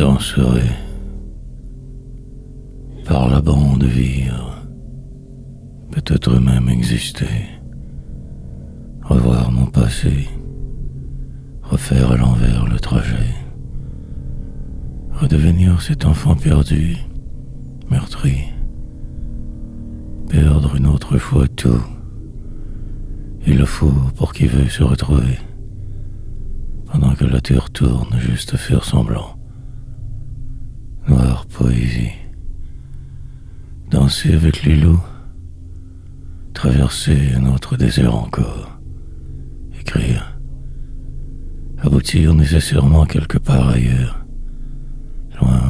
danserai par la bande vivre, peut-être même exister, revoir mon passé, refaire à l'envers le trajet, redevenir cet enfant perdu, meurtri, perdre une autre fois tout. Il le faut pour qui veut se retrouver, pendant que la terre tourne, juste faire semblant. Noire poésie, danser avec les loups, traverser un autre désert encore, écrire, aboutir nécessairement quelque part ailleurs, loin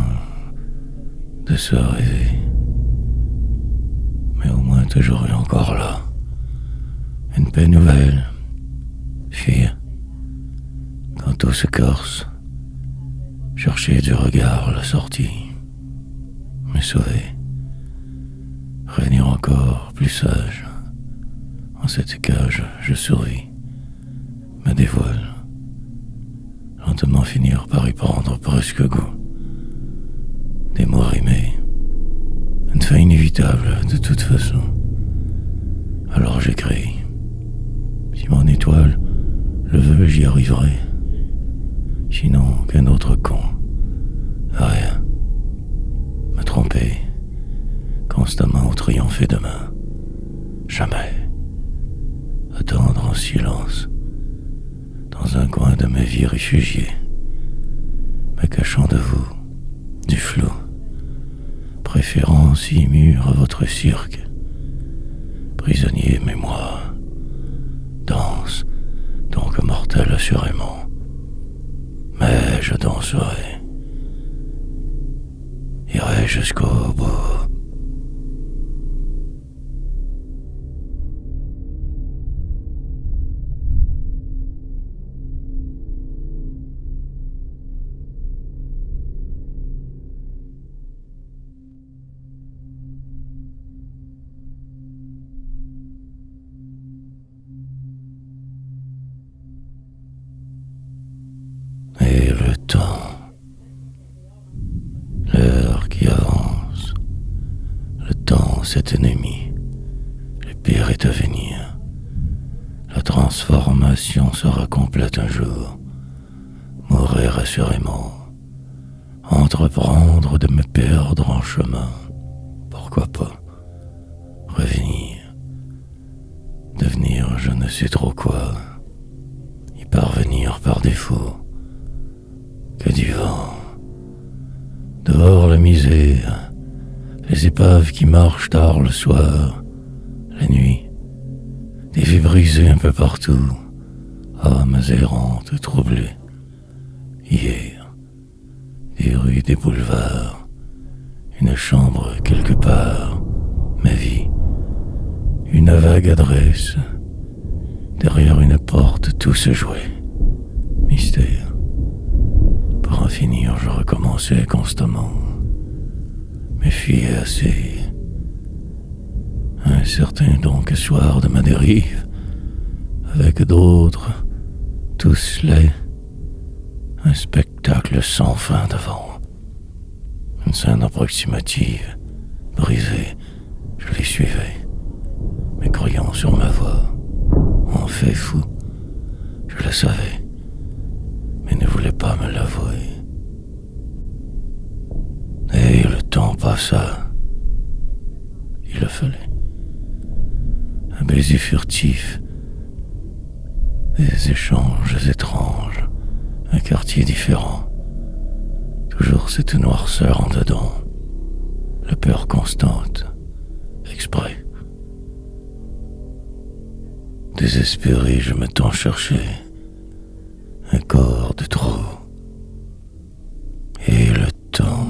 de se rêver, mais au moins toujours et encore là. Une paix nouvelle, fuir, quand tout se corse, chercher du regard la sortie, me sauver, revenir encore plus sage. En cette cage, je survis, me dévoile, lentement finir par y prendre presque goût. Des mots rimés, une fin inévitable de toute façon. Alors j'écris. Si mon étoile le veut, j'y arriverai. Sinon, qu'un autre con. Rien. Me tromper. Constamment triompher demain. Jamais. Attendre en silence. Dans un coin de ma vie réfugiée. Me cachant de vous. Du flou. Préférant si mûr à votre cirque. Prisonnier mémoire. Danse, donc mortel assurément. Mais je danserai. Irai jusqu'au bout. Et le temps, l'heure qui avance, le temps cet ennemi, le pire est à venir. La transformation sera complète un jour, mourir assurément, entreprendre de me perdre en chemin, pourquoi pas, revenir, devenir je ne sais trop quoi, y parvenir par défaut. Que du vent, dehors la misère, les épaves qui marchent tard le soir, la nuit, des vies brisées un peu partout, âmes errantes troublées. Hier, des rues, des boulevards, une chambre quelque part, ma vie, une vague adresse, derrière une porte tout se jouait, mystère. Pour en finir, je recommençais constamment, me fuyais assez. Un certain donc soir de ma dérive, avec d'autres, tous laids, un spectacle sans fin devant. Une scène approximative, brisée, je les suivais, mais croyant sur ma voix, en fait fou, je le savais. Mais ne voulait pas me l'avouer. Et le temps passa. Il le fallait. Un baiser furtif, des échanges étranges, un quartier différent, toujours cette noirceur en dedans, la peur constante, exprès. Désespéré, je me tends chercher un corps de trop. Et le temps.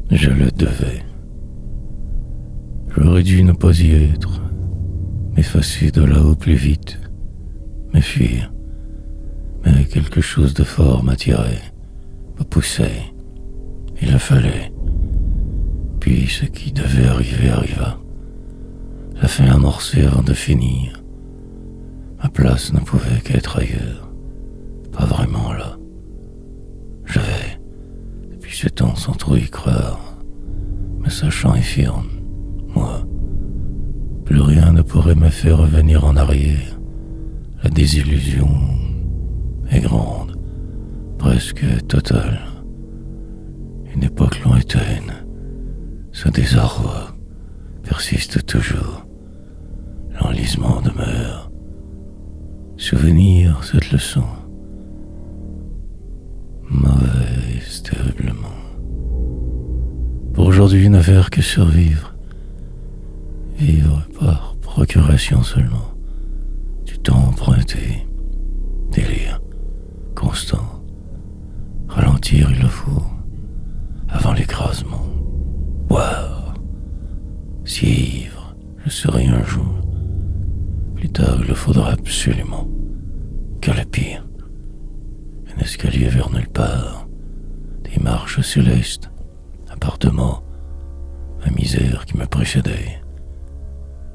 Je le devais. J'aurais dû ne pas y être, m'effacer de là-haut plus vite, me fuir. Mais quelque chose de fort m'attirait, me poussait. Il le fallait. Puis ce qui devait arriver arriva. La fin amorcée avant de finir. Ma place ne pouvait qu'être ailleurs. Pas vraiment là. J'avais, depuis ce temps sans trop y croire, me sachant infirme, moi. Plus rien ne pourrait me faire revenir en arrière. La désillusion est grande, presque totale. Une époque lointaine, ce désarroi persiste toujours. L'enlisement demeure. Souvenir cette leçon. Mauvaise, terriblement. Pour aujourd'hui, ne faire que survivre. Vivre par procuration seulement. Du temps emprunté. Délire constant. Ralentir, il le faut. Avant l'écrasement. Boire. Si ivre, je serai un jour. Plus tard, il le faudra absolument. Car le pire, un escalier vers nulle part, des marches célestes, appartements, ma misère qui me précédait,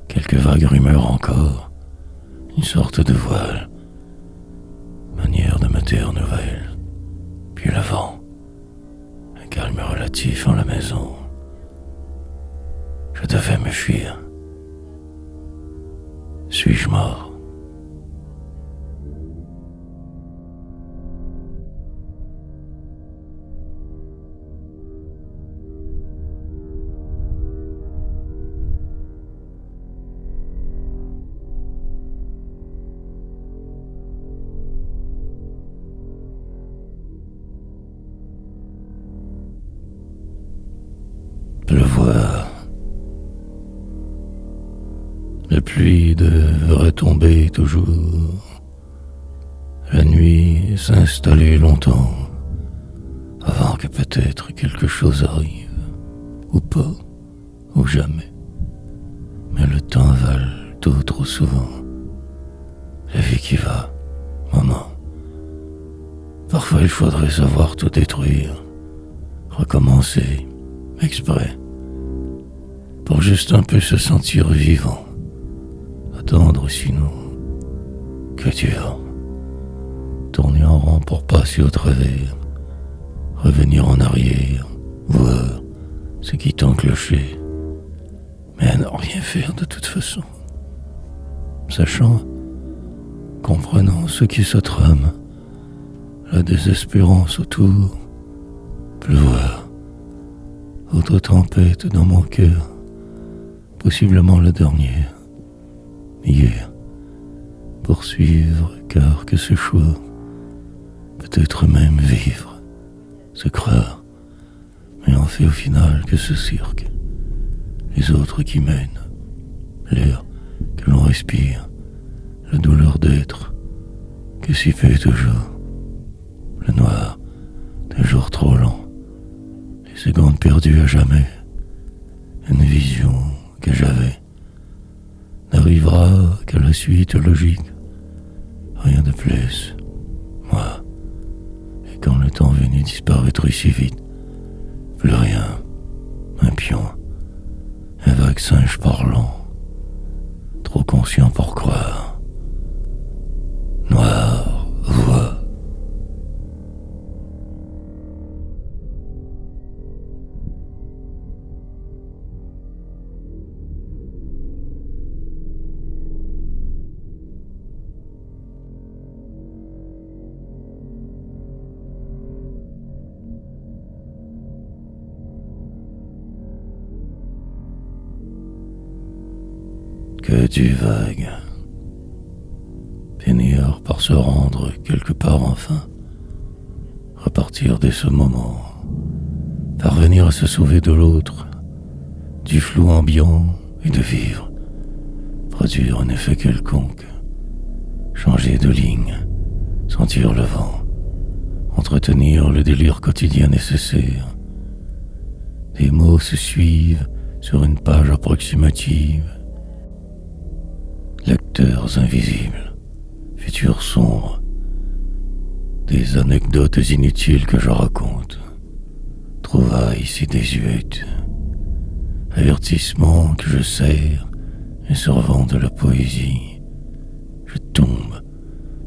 quelques vagues rumeurs encore, une sorte de voile, manière de me taire nouvelle, puis le vent, un calme relatif en la maison. Je devais me fuir. Suis-je mort? Pleuvoir. La pluie devrait tomber toujours. La nuit s'installer longtemps, avant que peut-être quelque chose arrive, ou pas, ou jamais. Mais le temps avale tout trop souvent. La vie qui va, maman. Parfois il faudrait savoir tout détruire, recommencer, exprès, pour juste un peu se sentir vivant. Attendre sinon, que dur. Tourner en rond pour passer au travers, revenir en arrière, voir ce qui t'enclochait, mais à ne rien faire de toute façon. Sachant, comprenant ce qui se trame, la désespérance autour, pleuvoir, autre tempête dans mon cœur, possiblement la dernière. Hier, poursuivre, car que ce choix, peut-être même vivre, se croire, mais en fait au final que ce cirque, les autres qui mènent, l'air que l'on respire, la douleur d'être, que s'y fait toujours, le noir, toujours trop lent, les secondes perdues à jamais, une vision que j'avais, n'arrivera qu'à la suite logique, rien de plus, moi. Et quand le temps venu disparaître si vite, plus rien, un pion, un vague singe parlant, trop conscient pour croire, noir, voix. Que du vague. Finir par se rendre quelque part enfin. Repartir dès ce moment. Parvenir à se sauver de l'autre. Du flou ambiant et de vivre. Produire un effet quelconque. Changer de ligne. Sentir le vent. Entretenir le délire quotidien nécessaire. Des mots se suivent sur une page approximative. lecteurs invisibles, futurs sombres, des anecdotes inutiles que je raconte, trouvailles si désuètes, avertissements que je sers et servant de la poésie, je tombe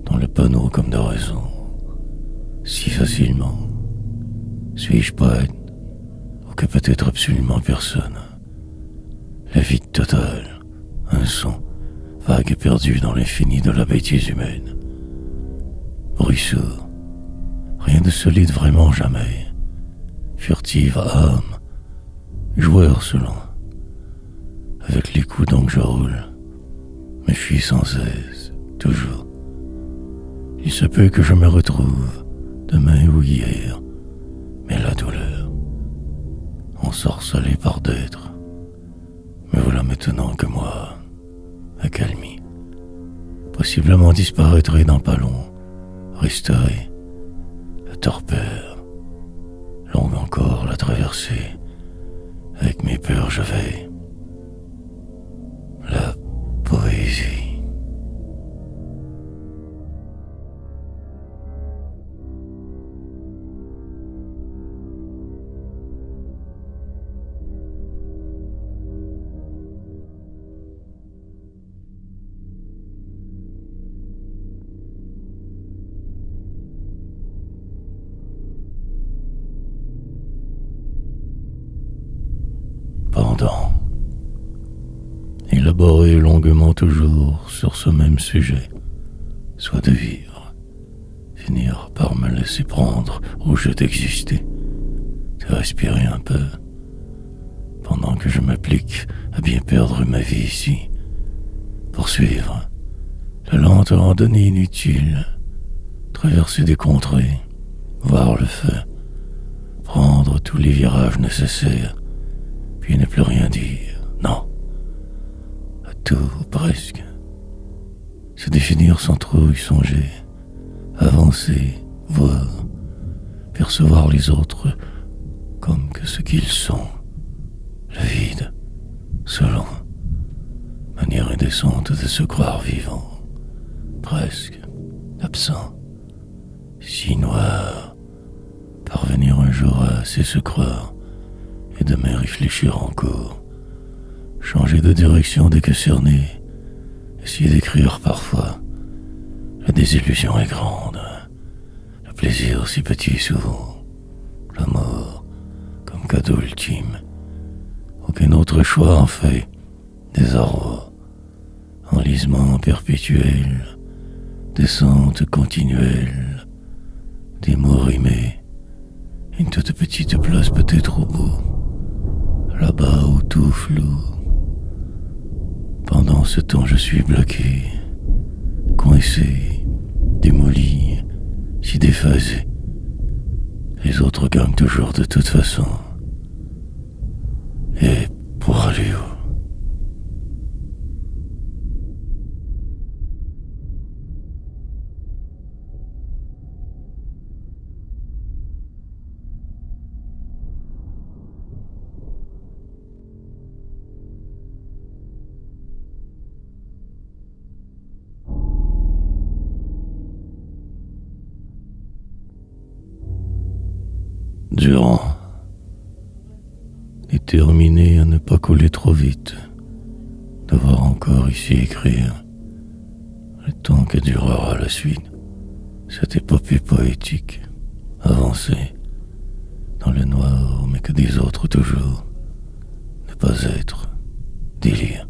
dans le panneau comme de raison, si facilement. Suis-je poète, ou que peut-être absolument personne? La vide totale, un son, vague et perdu dans l'infini de la bêtise humaine. Bruit sourd, rien de solide vraiment jamais. Furtive âme, joueur selon. Avec les coups donc je roule, me fuis sans cesse, toujours. Il se peut que je me retrouve, demain ou hier, mais la douleur, ensorcelée par d'être, me voilà maintenant que moi, accalmie. Possiblement disparaîtrai dans pas long, resterai la torpeur, longue encore la traversée, avec mes peurs je vais, la poésie. Pendant, élaborer longuement toujours sur ce même sujet, soit de vivre, finir par me laisser prendre au jeu d'exister, de respirer un peu, pendant que je m'applique à bien perdre ma vie ici, poursuivre la lente randonnée inutile, traverser des contrées, voir le feu, prendre tous les virages nécessaires, puis ne plus rien dire, non, à tout presque, se définir sans trop y songer, avancer, voir, percevoir les autres comme que ce qu'ils sont, le vide, selon, manière indécente de se croire vivant, presque, absent, si noir, parvenir un jour à assez se croire, et demain réfléchir encore, changer de direction dès que cerné, essayer d'écrire parfois. La désillusion est grande, le plaisir si petit souvent, la mort comme cadeau ultime. Aucun autre choix en fait, désarroi, enlisement perpétuel, descente continuelle, des mots rimés, une toute petite place peut-être au bout, là-bas où tout flou. Pendant ce temps je suis bloqué, coincé, démoli, si déphasé. Les autres gagnent toujours de toute façon. Et pour aller où? Durant, déterminé à ne pas coller trop vite, devoir encore ici écrire, le temps que durera la suite, cette épopée poétique, avancer, dans le noir mais que des autres toujours, ne pas être, délire,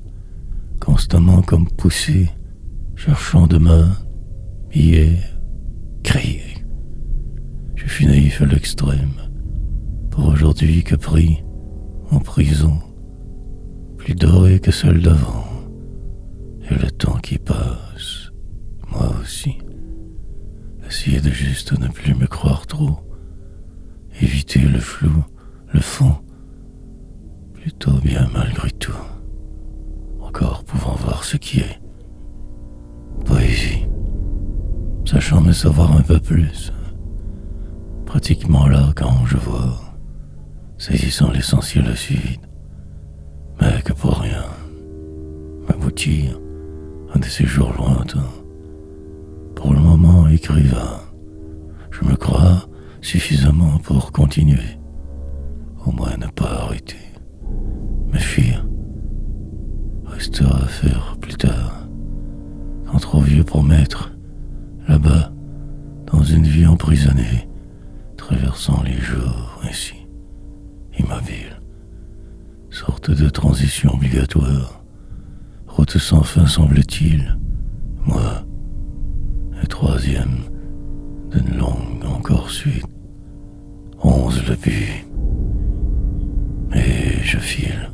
constamment comme poussé, cherchant demain, hier, crier. Je suis naïf à l'extrême, pour aujourd'hui que pris en prison, plus doré que celle d'avant, et le temps qui passe, moi aussi, essayer de juste ne plus me croire trop, éviter le flou, le fond, plutôt bien malgré tout, encore pouvant voir ce qui est, poésie, sachant me savoir un peu plus, pratiquement là quand je vois, saisissant l'essentiel aussi vite, mais que pour rien, m'aboutir un de ces jours lointains. Pour le moment, écrivain, je me crois suffisamment pour continuer. Au moins ne pas arrêter. Me fuir restera à faire plus tard, quand trop vieux pour m'être là-bas, dans une vie emprisonnée, traversant les jours ainsi, immobile, sorte de transition obligatoire, route sans fin semble-t-il, moi, le troisième d'une longue encore suite, 11 le but, et je file.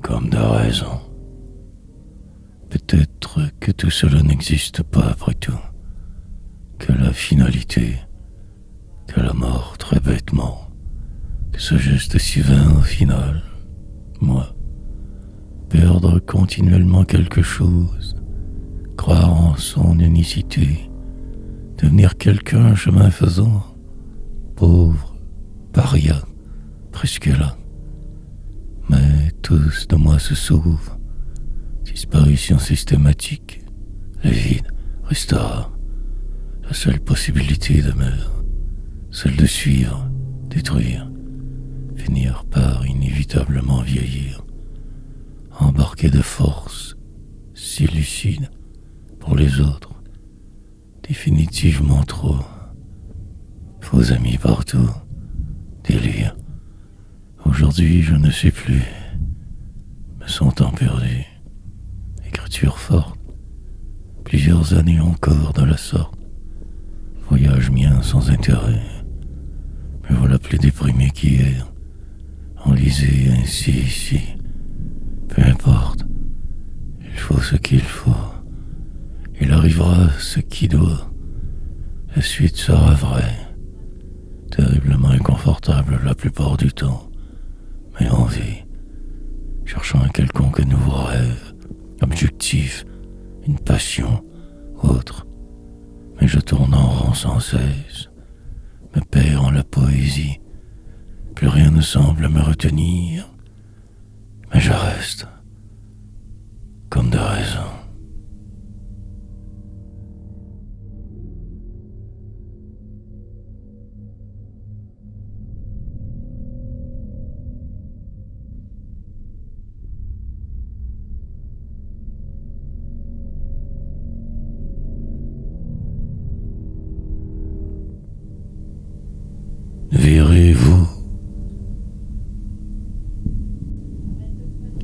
Comme de raison. Peut-être que tout cela n'existe pas après tout, que la finalité, que la mort très bêtement, que ce geste si vain au final, moi, perdre continuellement quelque chose, croire en son unicité, devenir quelqu'un chemin faisant, pauvre, paria, presque là. Mais tous de moi se sauvent. Disparition systématique. Le vide restera. La seule possibilité demeure. Celle de suivre, détruire, finir par inévitablement vieillir. Embarqué de force, si lucide pour les autres. Définitivement trop. Faux amis partout. Délire. Aujourd'hui, je ne sais plus. Me sentant perdu. Écriture forte. Plusieurs années encore de la sorte. Voyage mien sans intérêt. Me voilà plus déprimé qu'hier. Enlisé ainsi ici. Peu importe. Il faut ce qu'il faut. Il arrivera ce qui doit. La suite sera vraie. Terriblement inconfortable la plupart du temps. Mais en vie, cherchant un quelconque nouveau rêve, objectif, une passion, autre. Mais je tourne en rond sans cesse, me perds en la poésie, plus rien ne semble me retenir, mais je reste, comme de raison. Verrez-vous?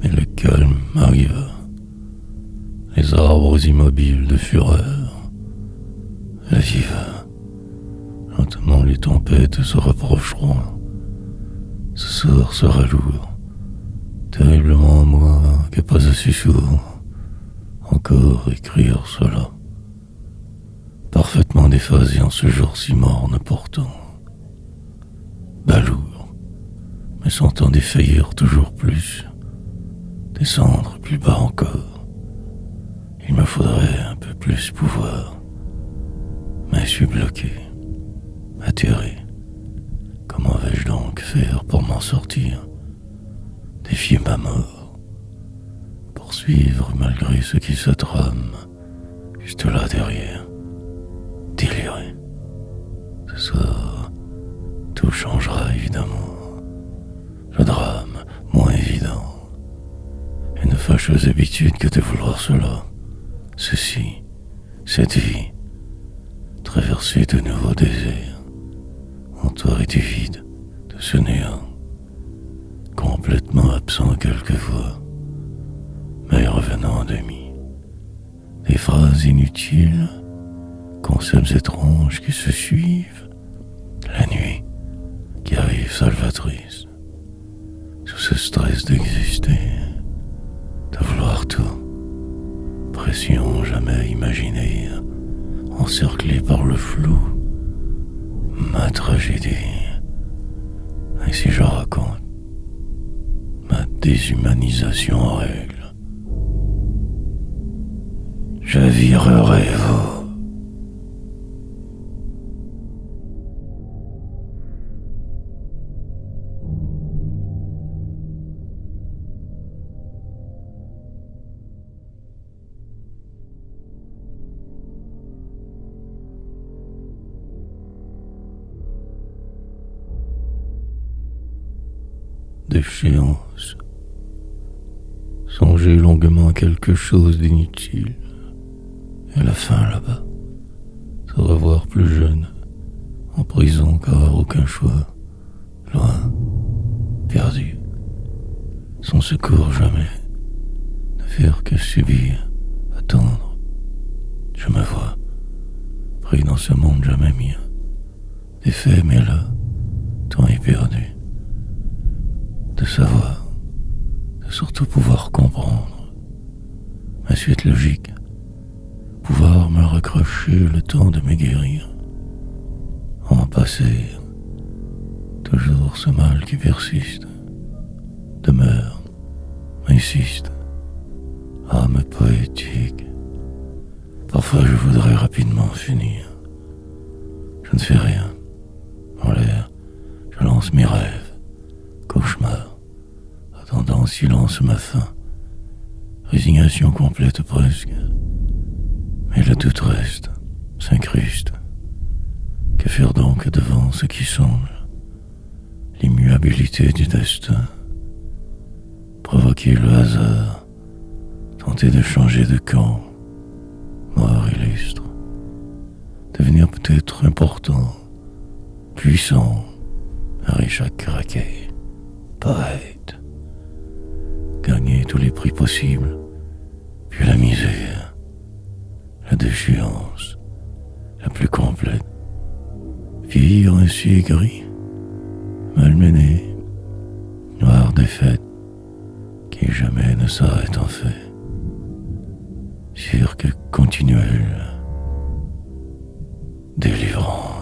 Et le calme arriva. Les arbres immobiles de fureur. La vive. Lentement les tempêtes se rapprocheront. Ce sort sera lourd. Terriblement moi que pas assez sourd. Encore écrire cela. Parfaitement déphasé en ce jour si morne pourtant. Balourd, me sentant défaillir toujours plus, descendre plus bas encore. Il me faudrait un peu plus pouvoir, mais je suis bloqué, atterré. Comment vais-je donc faire pour m'en sortir? Défier ma mort, poursuivre malgré ce qui se trame, juste là derrière, délirer. Ce soir, tout changera évidemment. Le drame, moins évident. Une fâcheuse habitude que de vouloir cela. Ceci, cette vie. Traverser de nouveaux déserts. Entouré du vide, de ce néant. Complètement absent quelquefois. Mais revenant en demi. Des phrases inutiles. Concepts étranges qui se suivent. La nuit qui arrive salvatrice, sous ce stress d'exister, de vouloir tout, pression jamais imaginée, encerclée par le flou, ma tragédie, ainsi je raconte. déshumanisation en règle. J'avirerai-vous. D'échéance. Songez longuement à quelque chose d'inutile. Et à la fin, là-bas, se revoir plus jeune, en prison car aucun choix, loin, perdu, sans secours jamais, ne faire que subir, attendre. Je me vois, pris dans ce monde jamais mien, défait mais là, temps est perdu. De savoir, de surtout pouvoir comprendre ma suite logique, pouvoir me raccrocher le temps de me guérir, en passer toujours ce mal qui persiste, demeure, insiste, âme poétique. Parfois je voudrais rapidement finir. Je ne fais rien, en l'air, je lance mes rêves, cauchemars, attendant en silence ma fin, résignation complète presque. Mais le doute reste, s'incruste. Que faire donc devant ce qui semble l'immuabilité du destin? Provoquer le hasard, tenter de changer de camp, mort illustre, devenir peut-être important, puissant, riche à craquer, poète, gagner tous les prix possibles, puis la misère, la déchéance, la plus complète, vieillir ainsi aigri, malmené, noire défaite, qui jamais ne s'arrête en fait, cirque continuel, délivrance.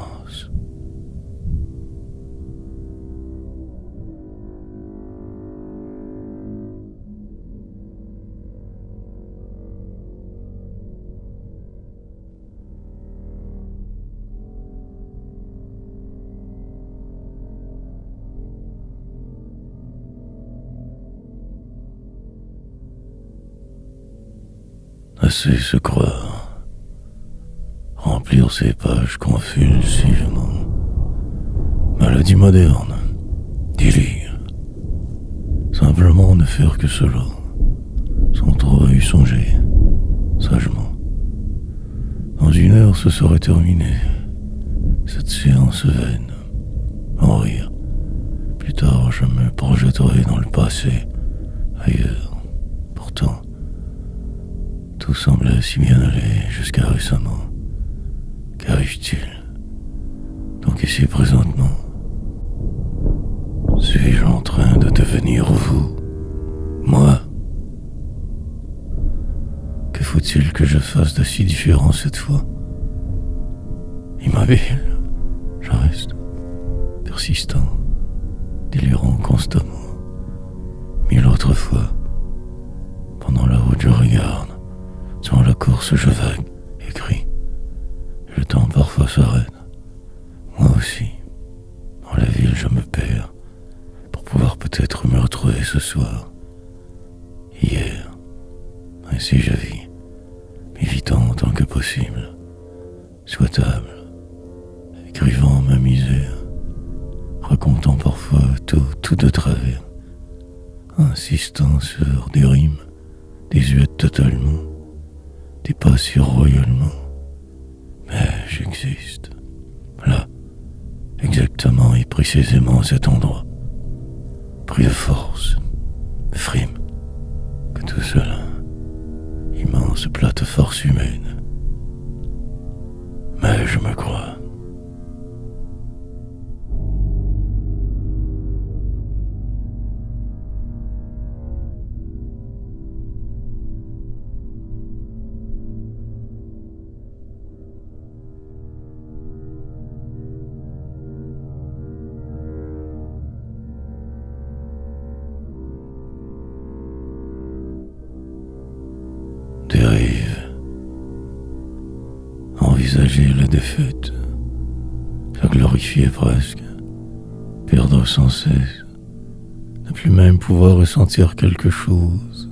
Assez se croire, remplir ces pages convulsivement. Maladie moderne, délire, simplement ne faire que cela, sans trop y songer, sagement. Dans une heure ce serait terminé, cette séance vaine, en rire. Plus tard je me projetterai dans le passé, ailleurs, pourtant. Tout semblait si bien aller jusqu'à récemment. Qu'arrive-t-il donc ici présentement? Suis-je en train de devenir vous? Moi? Que faut-il que je fasse de si différent cette fois? Immobile, je reste, persistant, délirant constamment. Mille autres fois, pendant la route je regarde. Dans la course je vague, écris. Le temps parfois s'arrête. Moi aussi. Dans la ville je me perds. Pour pouvoir peut-être me retrouver ce soir. Hier. Ainsi je vis. M'évitant autant que possible. Souhaitable. Écrivant ma misère. Racontant parfois tout de travers. Insistant sur des rimes. Désuètes totalement. T'es pas si royalement, mais j'existe. Là, exactement et précisément à cet endroit. Pris de force, de frime, que tout cela, immense plate force humaine. Mais je me crois. Dérive. Envisager la défaite, la glorifier presque, perdre sans cesse, ne plus même pouvoir ressentir quelque chose,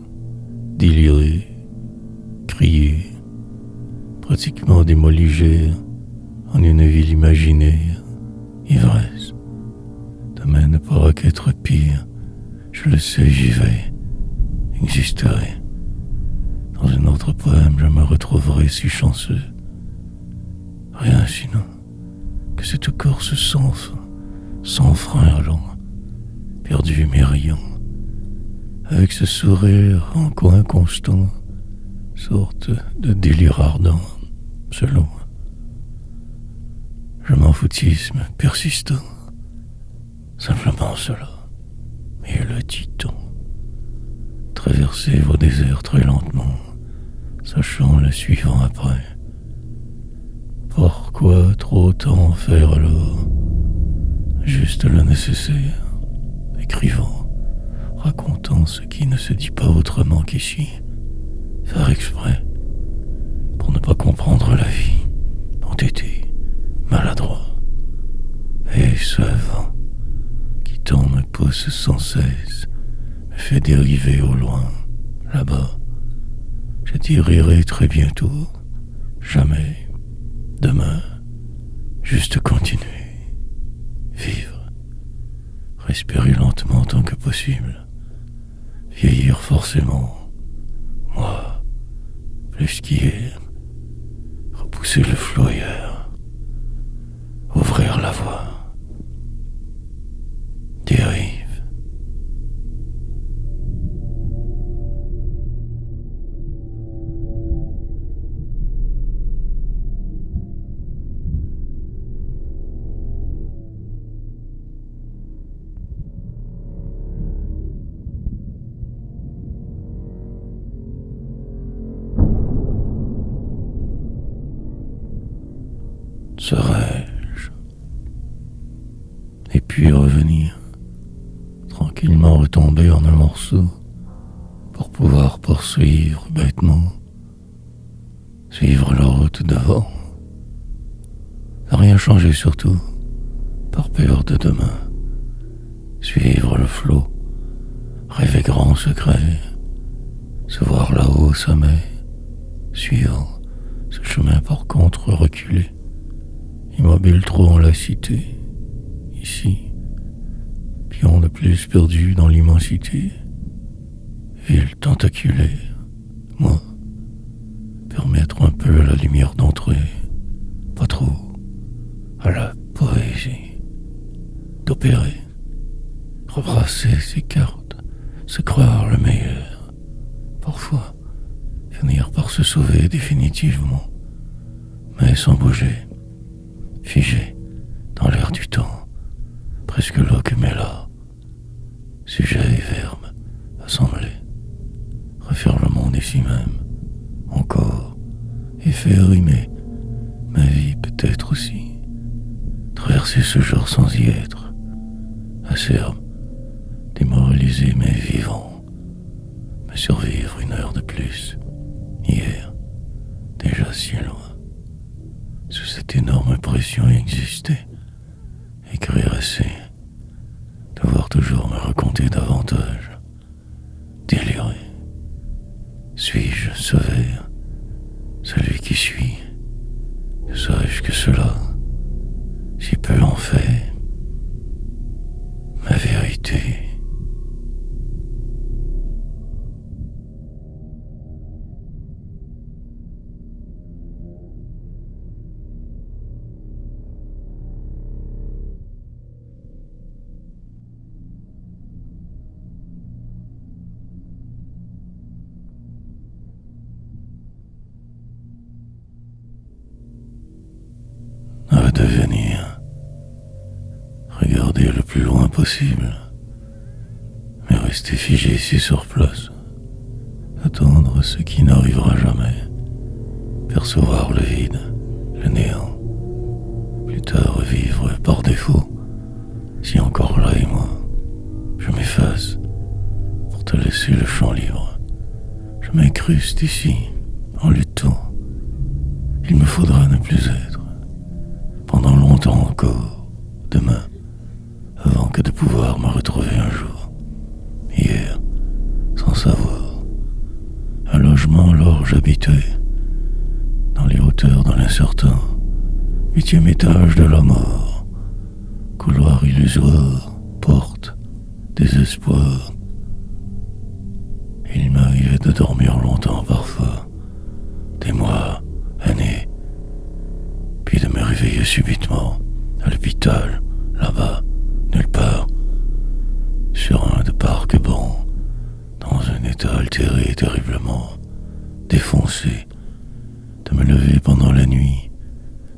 délirer, crier, pratiquement démoliger en une ville imaginée, ivresse. Demain ne pourra qu'être pire, je le sais, j'y vais, existerai. Dans un autre poème, je me retrouverai si chanceux. Rien sinon que cette course sans fin, sans frein allant, perdu mes rayons, avec ce sourire en coin constant, sorte de délire ardent, selon. Je m'en foutisme persistant, simplement cela, et le titan. Traverser vos déserts très lentement, sachant le suivant après. Pourquoi trop tant faire alors? Juste le nécessaire, écrivant, racontant ce qui ne se dit pas autrement qu'ici. Faire exprès, pour ne pas comprendre la vie, entêté, maladroit. Et ce vent, qui tant me pousse sans cesse, me fait dériver au loin, là-bas. Je dirai très bientôt, jamais, demain, juste continuer, vivre, respirer lentement tant que possible, vieillir forcément, moi, plus qu'hier, repousser le flot ailleurs, ouvrir la voie, dérive. Serais-je, et puis revenir, tranquillement retomber en un morceau, pour pouvoir poursuivre bêtement, suivre la route d'avant, ne rien changer surtout, par peur de demain, suivre le flot, rêver grand secret, se voir là-haut au sommet, suivant ce chemin par contre reculé. Immobile trop en la cité, ici, pion de plus perdu dans l'immensité, ville tentaculaire, moi, permettre un peu à la lumière d'entrer, pas trop, à la poésie, d'opérer, rebrasser ses cartes, se croire le meilleur, parfois finir par se sauver définitivement, mais sans bouger, figé dans l'air du temps, presque là que mais là, sujet et verbe assemblés, refaire le monde ici même, encore, et faire rimer ma vie peut-être aussi, traverser ce jour sans y être, acerbe, démoraliser mes vivants, me survivre une heure de plus, hier, déjà si loin. Sous cette énorme pression exister, écrire assez, devoir toujours me raconter davantage, délirer. Suis-je sauvé, celui qui suit? Sais-je que cela, si peu en fait, ma vérité? Devenir, regarder le plus loin possible, mais rester figé ici sur place, attendre ce qui n'arrivera jamais, percevoir le vide, le néant, plus tard vivre par défaut, si encore là et moi, je m'efface pour te laisser le champ libre, je m'incruste ici, en luttant. Il me faudra ne plus être, pendant longtemps encore, demain, avant que de pouvoir me retrouver un jour. Hier, sans savoir, un logement alors j'habitais, dans les hauteurs de l'incertain, 8e étage de la mort, couloir illusoire, porte, désespoir. Il m'arrivait de dormir longtemps parfois, des mois, années, puis de me réveiller subitement, à l'hôpital, là-bas, nulle part, sur un de parc-bancs, dans un état altéré terriblement, défoncé, de me lever pendant la nuit,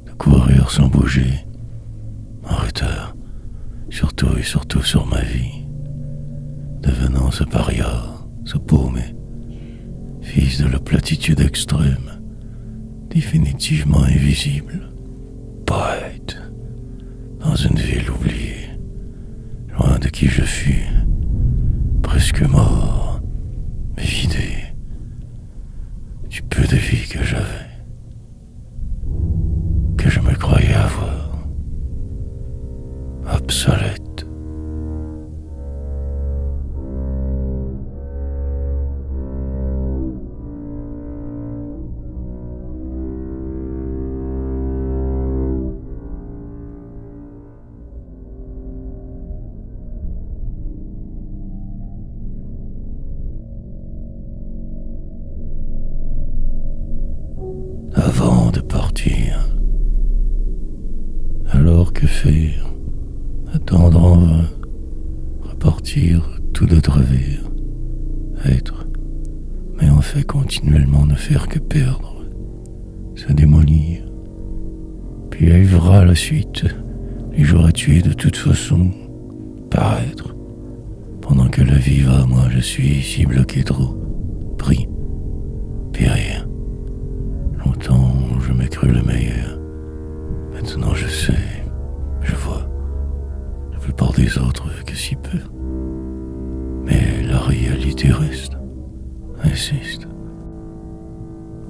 de courir sans bouger, en retard, surtout et surtout sur ma vie, devenant ce paria, ce paumé, fils de la platitude extrême, définitivement invisible, poète, dans une ville oubliée, loin de qui je fus, presque mort, vidé du peu de vie que j'avais, que je me croyais avoir, obsolète. Avant de partir, alors que faire? Attendre en vain, repartir tout de travers, être, mais en fait continuellement ne faire que perdre, se démolir, puis arrivera la suite, les jours à tuer de toute façon, paraître, pendant que la vie va, moi je suis ici bloqué trop, pris, périr. Longtemps, je m'ai cru le meilleur. Maintenant, je sais, je vois. La plupart des autres que si peu. Mais la réalité reste, insiste.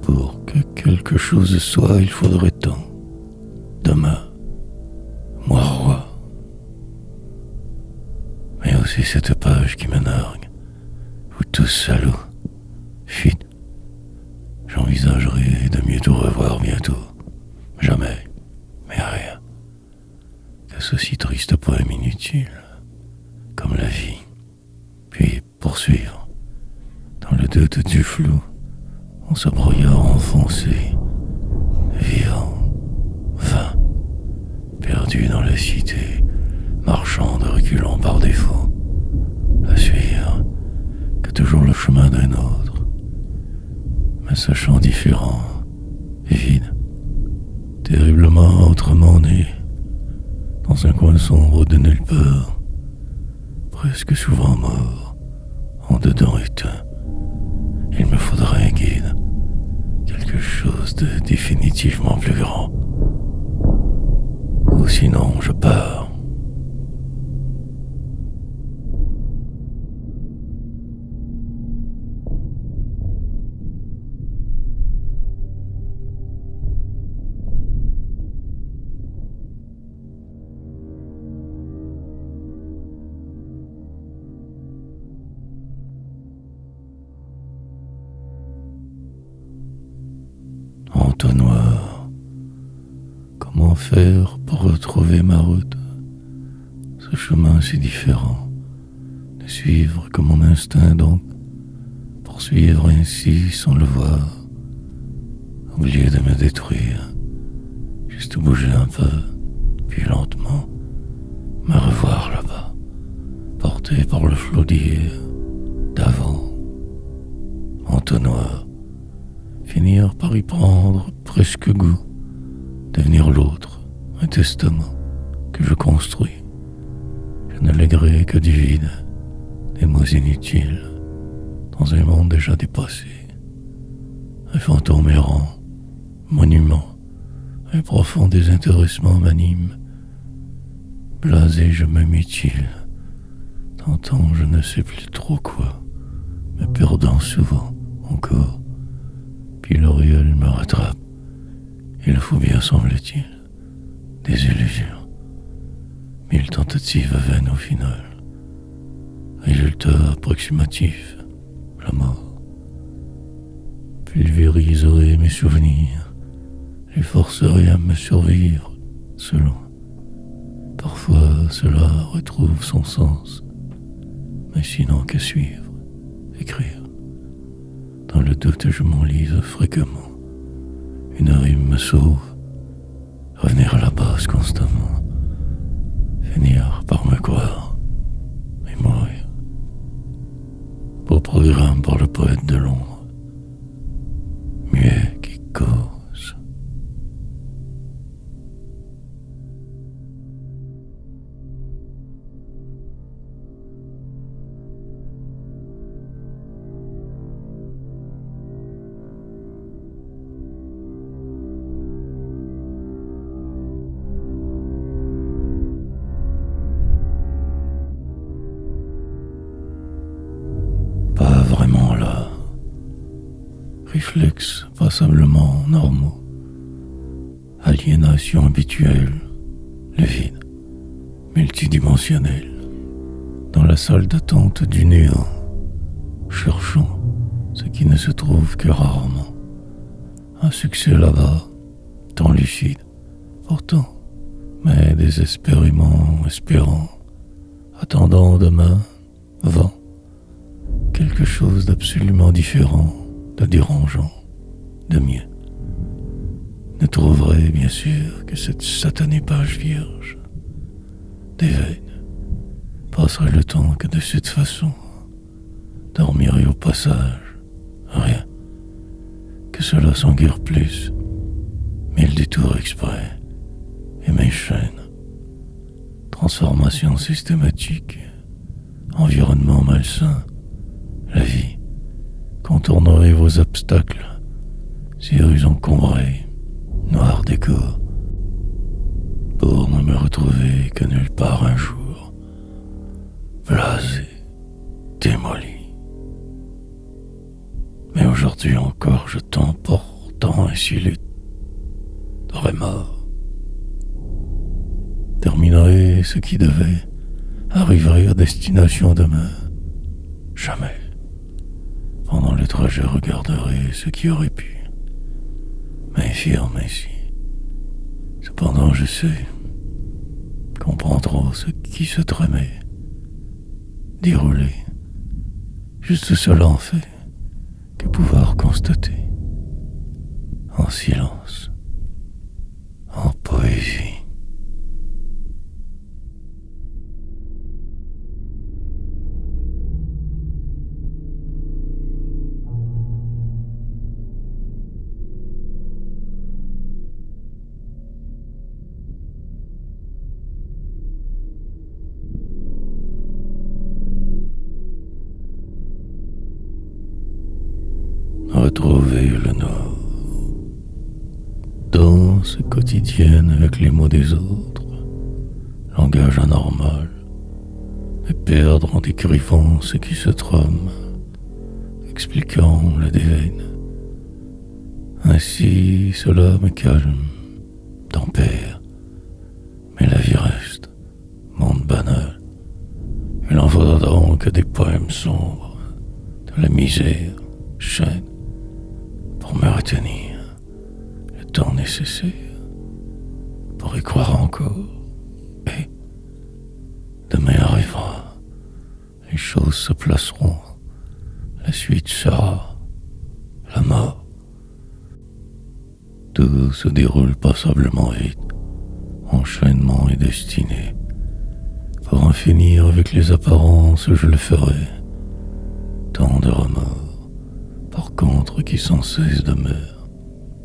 Pour que quelque chose soit, il faudrait temps. Demain, moi roi. Mais aussi cette page qui me nargue. Vous tous salauds, fuite. J'envisagerai de mieux tout revoir bientôt. Jamais, mais rien. Que ce si triste poème inutile, comme la vie. Puis poursuivre, dans le doute du flou, en ce brouillard enfoncé, vivant, vain, perdu dans la cité, marchant de reculant par défaut, à suivre que toujours le chemin d'un autre. Me sachant différent, vide, terriblement autrement né, dans un coin sombre de nulle part, presque souvent mort, en dedans éteint. Il me faudrait un guide, quelque chose de définitivement plus grand, ou sinon je pars. Entonnoir, comment faire pour retrouver ma route? Ce chemin si différent, de suivre comme mon instinct donc, poursuivre ainsi sans le voir, oublier de me détruire, juste bouger un peu, puis lentement, me revoir là-bas, porté par le flot d'hier, d'avant, entonnoir. Finir par y prendre presque goût, devenir l'autre, un testament que je construis. Je ne lèguerai que du vide, des mots inutiles, dans un monde déjà dépassé. Un fantôme errant, monument, un profond désintéressement m'anime. Blasé, je me mutile, tentant je ne sais plus trop quoi, me perdant souvent encore. Puis le réel me rattrape. Il faut bien, semble-t-il, des illusions. 1000 tentatives vaines au final. Résultat approximatif, la mort. Pulvériserait mes souvenirs, les forcerait à me survivre, selon. Parfois cela retrouve son sens, mais sinon que suivre, écrire. Dans le doute je m'enlise fréquemment. Une rime me sauve, revenir à la base constamment, finir par me croire et mourir. Beau programme pour le poète de l'ombre, muet qui cause. Pas vraiment là. Réflexes passablement normaux. Aliénation habituelle. Le vide. Multidimensionnel. Dans la salle d'attente du néant. Cherchant ce qui ne se trouve que rarement. Un succès là-bas, tant lucide, pourtant, mais désespérément espérant, attendant demain, vent. Quelque chose d'absolument différent, de dérangeant, de mieux. Ne trouverait bien sûr que cette satanée page vierge des veines passerait le temps que de cette façon dormirait au passage, rien, que cela sans guère plus, 1000 détours exprès et mes chaînes, transformation systématique, environnement malsain. La vie contournerait vos obstacles, si rues encombrées, noir décor, pour ne me retrouver que nulle part un jour, blasé, démoli. Mais aujourd'hui encore je t'emportant ainsi les remords. Terminerai ce qui devait, arriverai à destination demain, jamais. Pendant le trajet, regarderai ce qui aurait pu m'infirme ainsi. Cependant, je sais, comprendre ce qui se tramait, dérouler. Juste cela en fait que pouvoir constater, en silence, en poésie. Retrouver le nord. Danse quotidienne avec les mots des autres. Langage anormal. Et perdre en décrivant ce qui se trame. Expliquant le déveine. Ainsi cela me calme. Tempère. Mais la vie reste. Monde banal. Il en faudra donc des poèmes sombres. De la misère. Chaîne. Pour me retenir le temps nécessaire pour y croire encore. Et demain arrivera, les choses se placeront, la suite sera la mort. Tout se déroule passablement vite, enchaînement et destinée. Pour en finir avec les apparences, je le ferai. Tant de remords. Par contre, qui sans cesse demeure,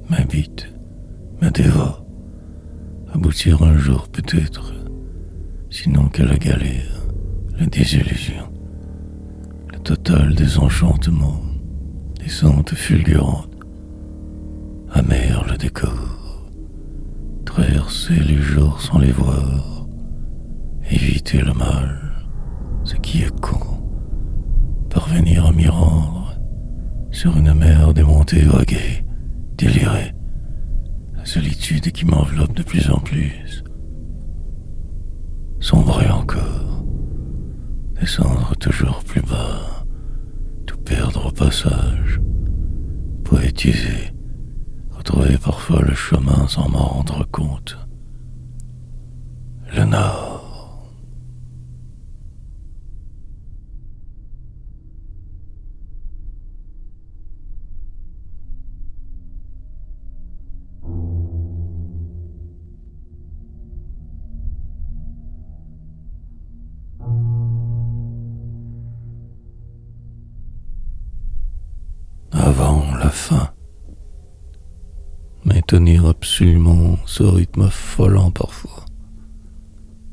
m'habite, me dévore, aboutir un jour peut-être, sinon qu'à la galère, la désillusion, le total désenchantement, descente fulgurante, amer le décor, traverser les jours sans les voir, éviter le mal, ce qui est con, parvenir à m'y rendre, sur une mer démontée vaguée, délirer, la solitude qui m'enveloppe de plus en plus. Sombrer encore, descendre toujours plus bas, tout perdre au passage, poétiser, retrouver parfois le chemin sans m'en rendre compte. Le Nord. Avant la fin. Maintenir absolument ce rythme affolant parfois.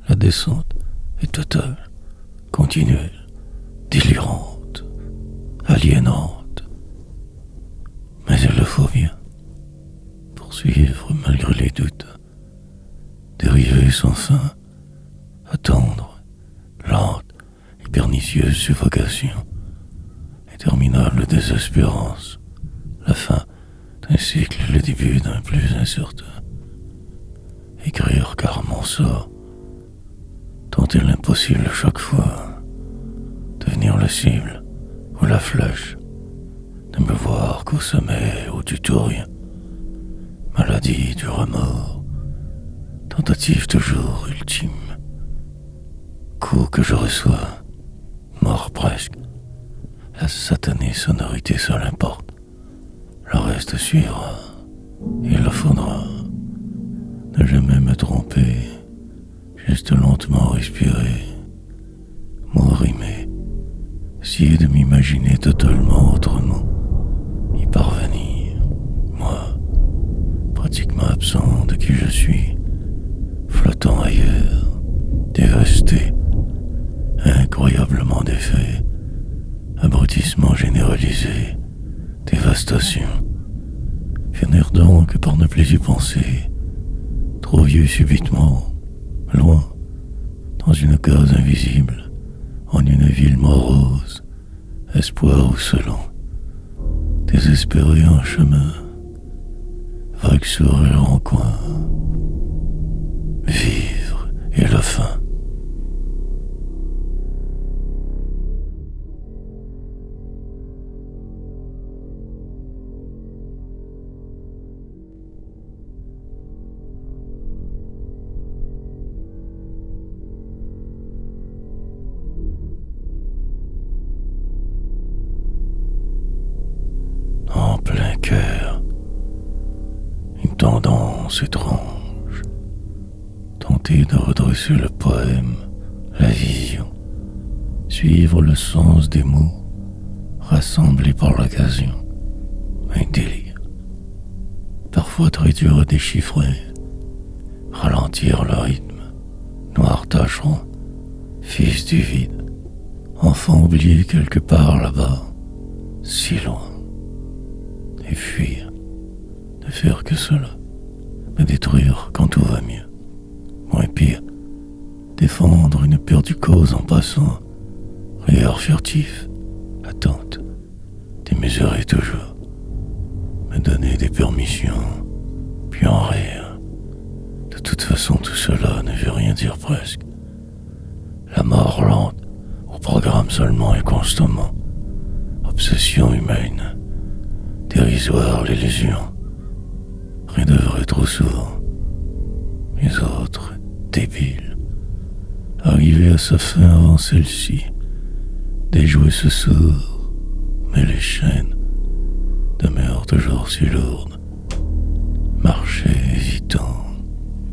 La descente est totale, continuelle, délirante, aliénante. Mais il le faut bien. Poursuivre malgré les doutes. Dériver sans fin. Attendre. Lente et pernicieuse suffocation. Interminable désespérance. La fin d'un cycle, le début d'un plus incertain. Écrire car mon sort. Tenter l'impossible chaque fois. Devenir la cible ou la flèche. Ne me voir qu'au sommet ou du tout rien. Maladie du remords. Tentative toujours ultime. Coup que je reçois. Mort presque. La satanée sonorité seule importe. Le reste suivra. Il le faudra. Ne jamais me tromper. Juste lentement respirer. Mots rimés. Essayer de m'imaginer totalement autrement. Y parvenir. Moi, pratiquement absent de qui je suis. Flottant ailleurs. Dévasté. Incroyablement défait. Abrutissement généralisé. Dévastation. Finir donc par ne plus y penser. Trop vieux subitement. Loin. Dans une case invisible. En une ville morose. Espoir ou selon. Désespéré en chemin. Vague sourire en coin. Vivre et la fin. En plein cœur, une tendance étrange. Tenter de redresser le poème, la vision, suivre le sens des mots, rassemblés par l'occasion. Un délire, parfois très dur à déchiffrer. Ralentir le rythme, noir tâcheron, fils du vide, enfant oublié quelque part là-bas, si loin. Et fuir, ne faire que cela, me détruire quand tout va mieux. Moins pire, défendre une perdue cause en passant, regard furtif, attente, démesuré toujours, me donner des permissions, puis en rire. De toute façon, tout cela ne veut rien dire presque. La mort lente, au programme seulement et constamment, obsession humaine. Dérisoire l'illusion. Rien de vrai trop souvent. Les autres, débiles. Arriver à sa fin avant celle-ci. Déjouer ce sourd. Mais les chaînes demeurent toujours si lourdes. Marcher hésitant.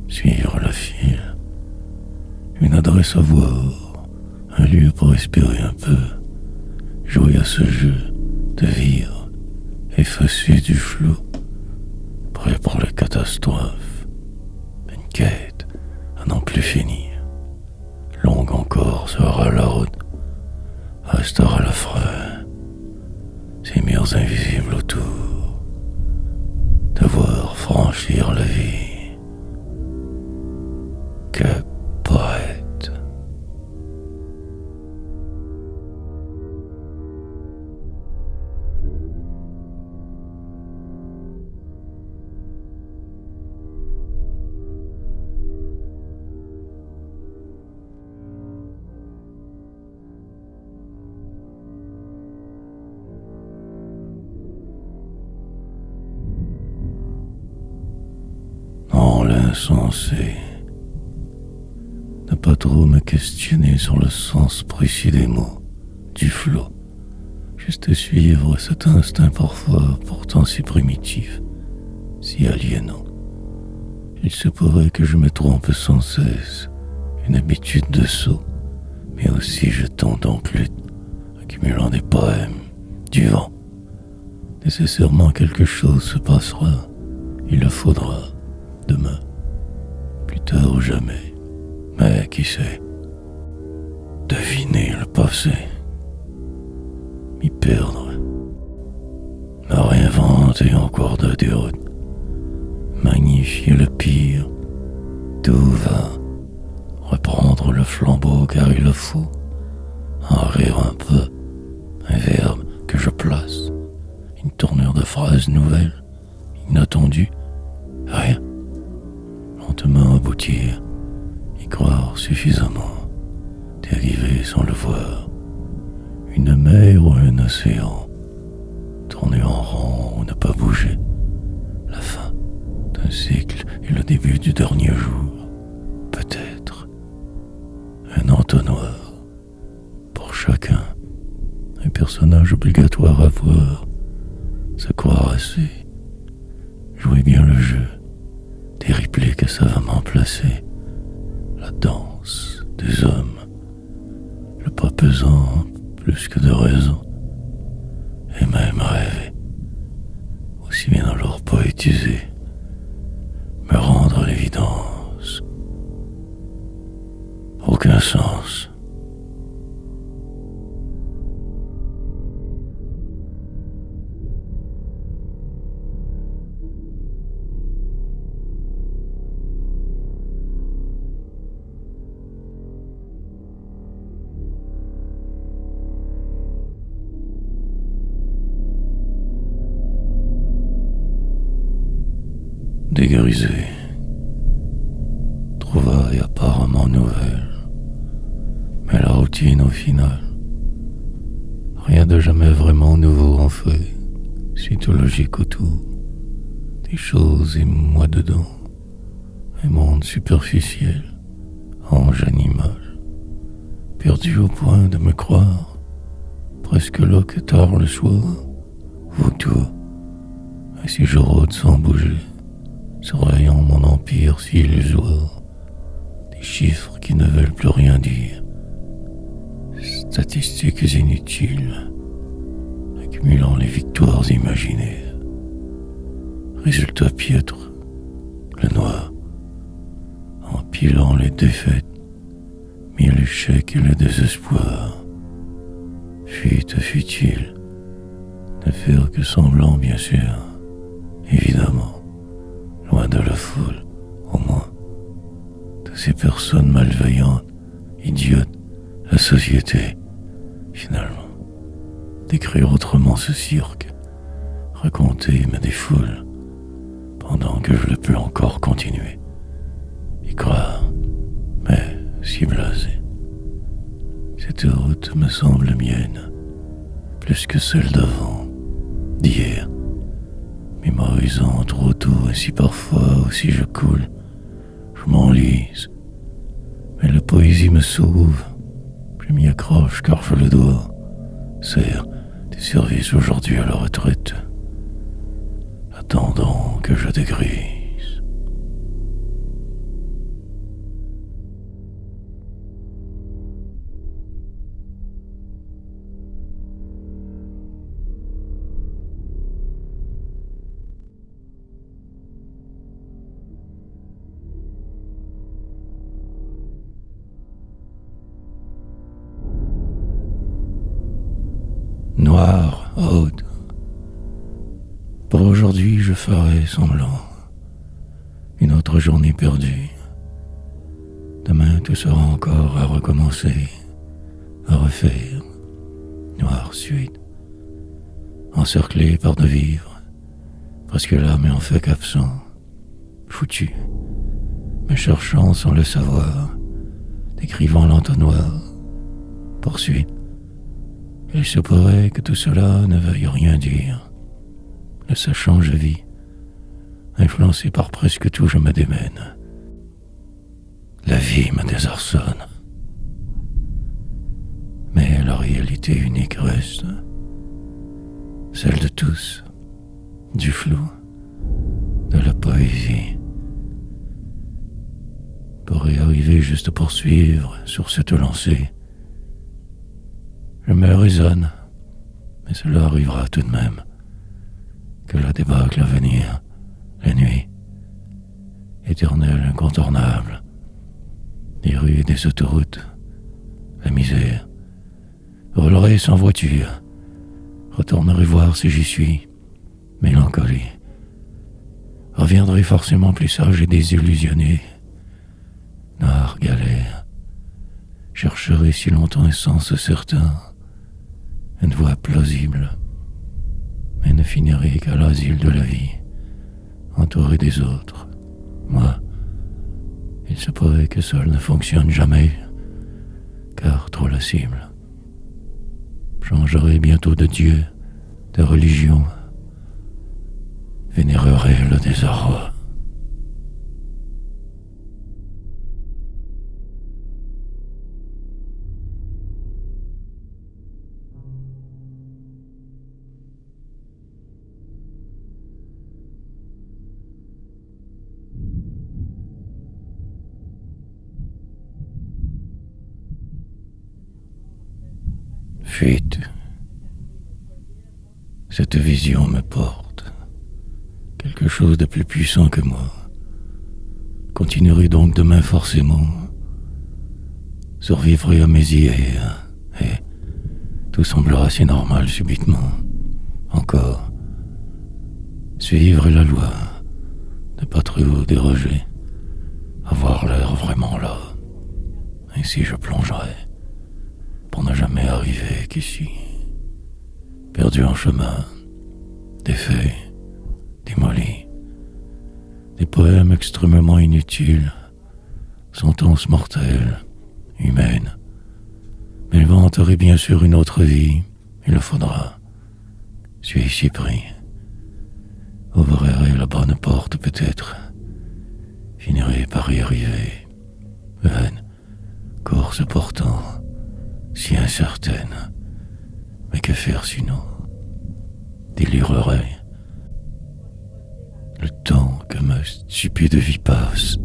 Suivre la file. Une adresse à voir. Un lieu pour respirer un peu. Jouer à ce jeu de vivre. Effacé du flou, prêt pour les catastrophes. Une quête à n'en plus finir. Longue encore sera la route, restera le frein. Ces murs invisibles autour, devoir franchir la vie. Que poète. insensé. Ne pas trop me questionner sur le sens précis des mots, du flot. Juste suivre cet instinct parfois pourtant si primitif, si aliénant. Il se pourrait que je me trompe sans cesse, une habitude de sot, mais aussi je tente en lutte, accumulant des poèmes, du vent. Nécessairement quelque chose se passera, il le faudra, demain, plus tard ou jamais. Mais qui sait, deviner le passé, m'y perdre, me réinventer encore de doute, magnifier le pire, tout va, reprendre le flambeau car il le faut, en rire un peu, un verbe que je place, une tournure de phrase nouvelle, inattendue, rien, lentement aboutir, y croire suffisamment, dériver sans le voir, une mer ou un océan, tourner en rond ou ne pas bouger, la fin d'un cycle et le début du dernier jour, peut-être un entonnoir, pour chacun, un personnage obligatoire à voir, se croire assez, jouer bien le jeu, des répliques savamment placées, la danse des hommes, le pas pesant plus que de raison, et même rêver, aussi bien alors poétiser, me rendre l'évidence, aucun sens. Dégrisé, trouvaille apparemment nouvelle, mais la routine au final, rien de jamais vraiment nouveau en fait, suite logique autour, des choses et moi dedans, un monde superficiel, ange animal, perdu au point de me croire, presque là que tard le soir, vautour, et si je rôde sans bouger, surveillant mon empire si illusoire, des chiffres qui ne veulent plus rien dire, statistiques inutiles, accumulant les victoires imaginaires. Résultat piètre, le noir, empilant les défaites, mille échecs et le désespoir. Fuite futile, ne faire que semblant bien sûr, évidemment. Loin de la foule, au moins, de ces personnes malveillantes, idiotes, la société, finalement, d'écrire autrement ce cirque, raconter me défoule, pendant que je ne peux encore continuer, y croire, mais si blasé. Cette route me semble mienne, plus que celle d'avant, d'hier, mémorisant trop tôt et si parfois aussi je coule, je m'enlise. Mais la poésie me sauve, je m'y accroche car je le dois, sert des services aujourd'hui à la retraite, attendant que je dégrise. Noir, haute. Pour aujourd'hui, je ferai semblant. Une autre journée perdue. Demain, tout sera encore à recommencer, à refaire. Noir suite. Encerclé par de vivre. Presque là, mais en fait qu'absent. Foutu. Me cherchant sans le savoir. Décrivant l'entonnoir. Poursuite. Il se pourrait que tout cela ne veuille rien dire. Le sachant, je vis. Influencé par presque tout, je me démène. La vie me désarçonne. Mais la réalité unique reste celle de tous, du flou, de la poésie. Pour y arriver juste à poursuivre sur cette lancée, je me raisonne, mais cela arrivera tout de même, que la débâcle à venir, la nuit, éternelle incontournable, des rues et des autoroutes, la misère, roulerai sans voiture, retournerai voir si j'y suis, mélancolie, reviendrai forcément plus sage et désillusionné, noire galère, chercherai si longtemps un sens certain, une voie plausible, mais ne finirai qu'à l'asile de la vie, entouré des autres. Moi, il se pourrait que seul ne fonctionne jamais, car trop la cible. Changerai bientôt de Dieu, de religion, vénérerai le désarroi. Fuite. Cette vision me porte. Quelque chose de plus puissant que moi. Continuerai donc demain forcément. Survivrai à mes hier, et tout semblera si normal subitement. Encore. Suivre la loi. Ne pas trop déroger. Avoir l'air vraiment là. Ainsi je plongerai. Pour ne jamais arriver qu'ici. Perdu en chemin, défait, démoli, des poèmes extrêmement inutiles, sentences mortelles, humaines. M'inventerai bien sûr une autre vie, il le faudra. Suis ici pris. Ouvrirai la bonne porte peut-être, finirai par y arriver. Vaine course pourtant, si incertaine. Mais que faire sinon? Délirerai. Le temps que ma stupide vie passe.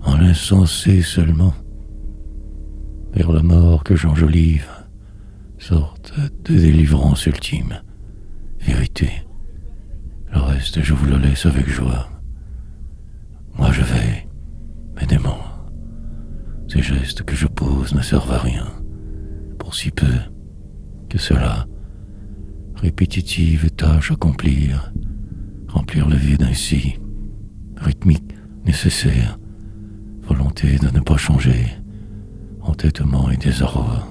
En l'insensé seulement. Vers la mort que j'enjolive. Sorte de délivrance ultime. Vérité. Le reste je vous le laisse avec joie. Moi je vais, mes démons. Ces gestes que je pose ne servent à rien. Pour si peu que cela, répétitive tâche accomplir, remplir le vide ainsi, rythmique, nécessaire, volonté de ne pas changer, entêtement et désarroi,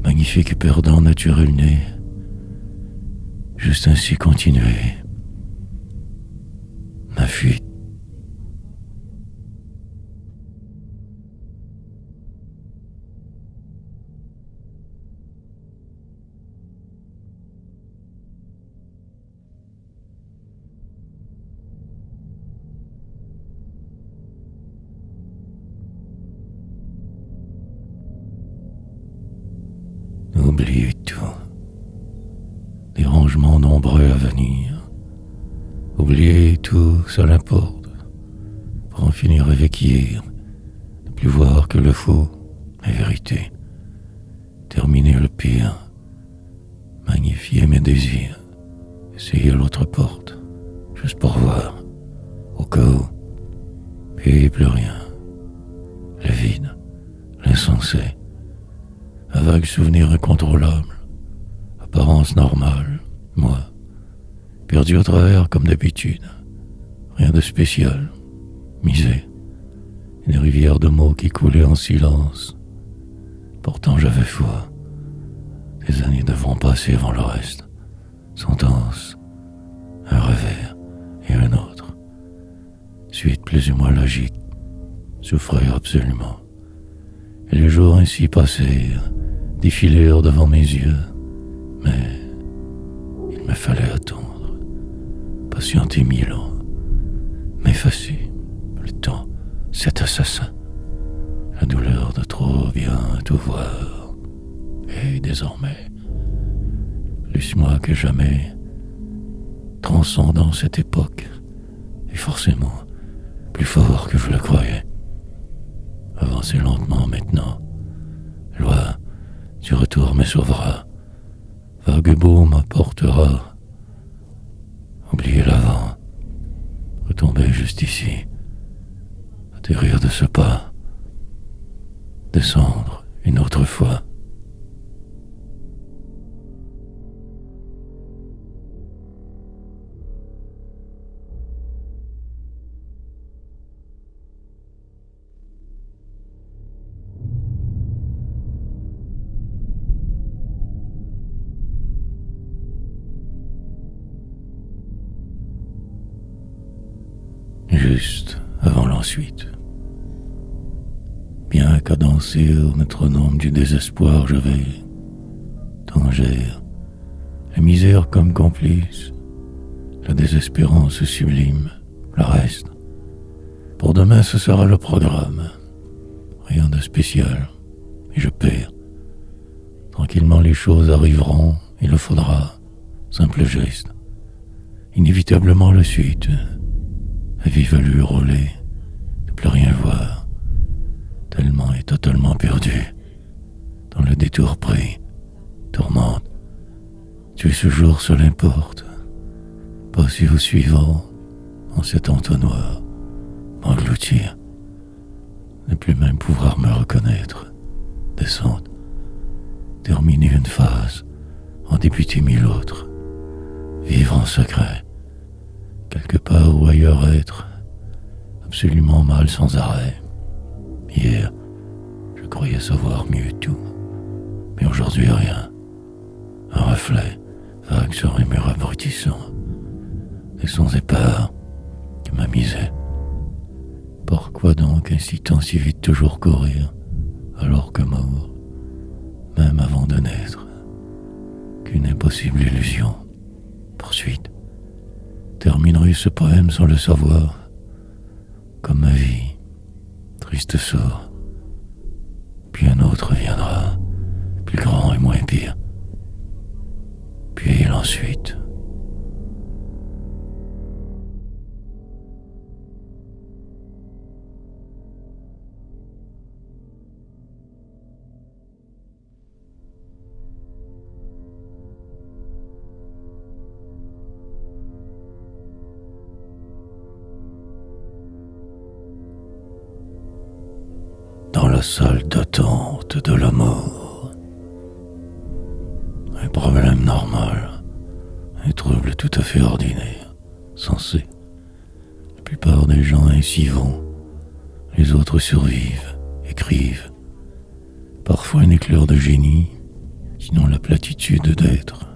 magnifique perdant naturel né, juste ainsi continuer, ma fuite. Oubliez tout. Des rangements nombreux à venir. Oubliez tout, ça l'importe. Pour en finir avec hier. Ne plus voir que le faux, la vérité. Terminer le pire. Magnifier mes désirs. Essayer l'autre porte. Juste pour voir. Au cas où. Puis plus rien. Le vide. L'insensé. Un vague souvenir incontrôlable, apparence normale, moi, perdu au travers comme d'habitude, rien de spécial, misé, une rivière de mots qui coulait en silence. Pourtant j'avais foi, des années devront passer avant le reste, sentence, un revers et un autre, suite plus ou moins logique, souffrir absolument. Et les jours ainsi passèrent, défilèrent devant mes yeux, mais il me fallait attendre, patienter 1000 ans, m'effacer, le temps cet assassin, la douleur de trop bien tout voir. Et désormais, plus moi que jamais, transcendant cette époque, et forcément plus fort que je le croyais. Avancez lentement maintenant, loi du retour me sauvera, vague-beau m'apportera. Oubliez l'avant, retomber juste ici, atterrir de ce pas, descendre une autre fois. Juste avant l'ensuite. Bien cadencé au métronome du désespoir, je vais tanger la misère comme complice, la désespérance sublime, le reste. Pour demain, ce sera le programme. Rien de spécial. Et je perds. Tranquillement, les choses arriveront, il le faudra. Simple geste. Inévitablement, le suite. À vive allure rouler, ne plus rien voir. Tellement et totalement perdu. Dans le détour pris, tourmente. Tu es ce jour, seul importe. Passez au suivant, en cet entonnoir, m'engloutir. Ne plus même pouvoir me reconnaître. Descendre. Terminer une phase, en débuter mille autres. Vivre en secret. Quelque part ou ailleurs être. Absolument mal sans arrêt. Hier, je croyais savoir mieux tout. Mais aujourd'hui rien. Un reflet, vague sur les murs abrutissants. Des sons épars qui m'amusaient. Pourquoi donc incitant si vite toujours courir, alors que mort, même avant de naître, qu'une impossible illusion. Poursuite. Terminerai ce poème sans le savoir, comme ma vie, triste sort. Puis un autre viendra, plus grand et moins pire. Puis l'ensuite. Dans la salle d'attente de la mort. Un problème normal, un trouble tout à fait ordinaire, sensé. La plupart des gens ainsi vont, les autres survivent, écrivent. Parfois un éclair de génie, sinon la platitude d'être,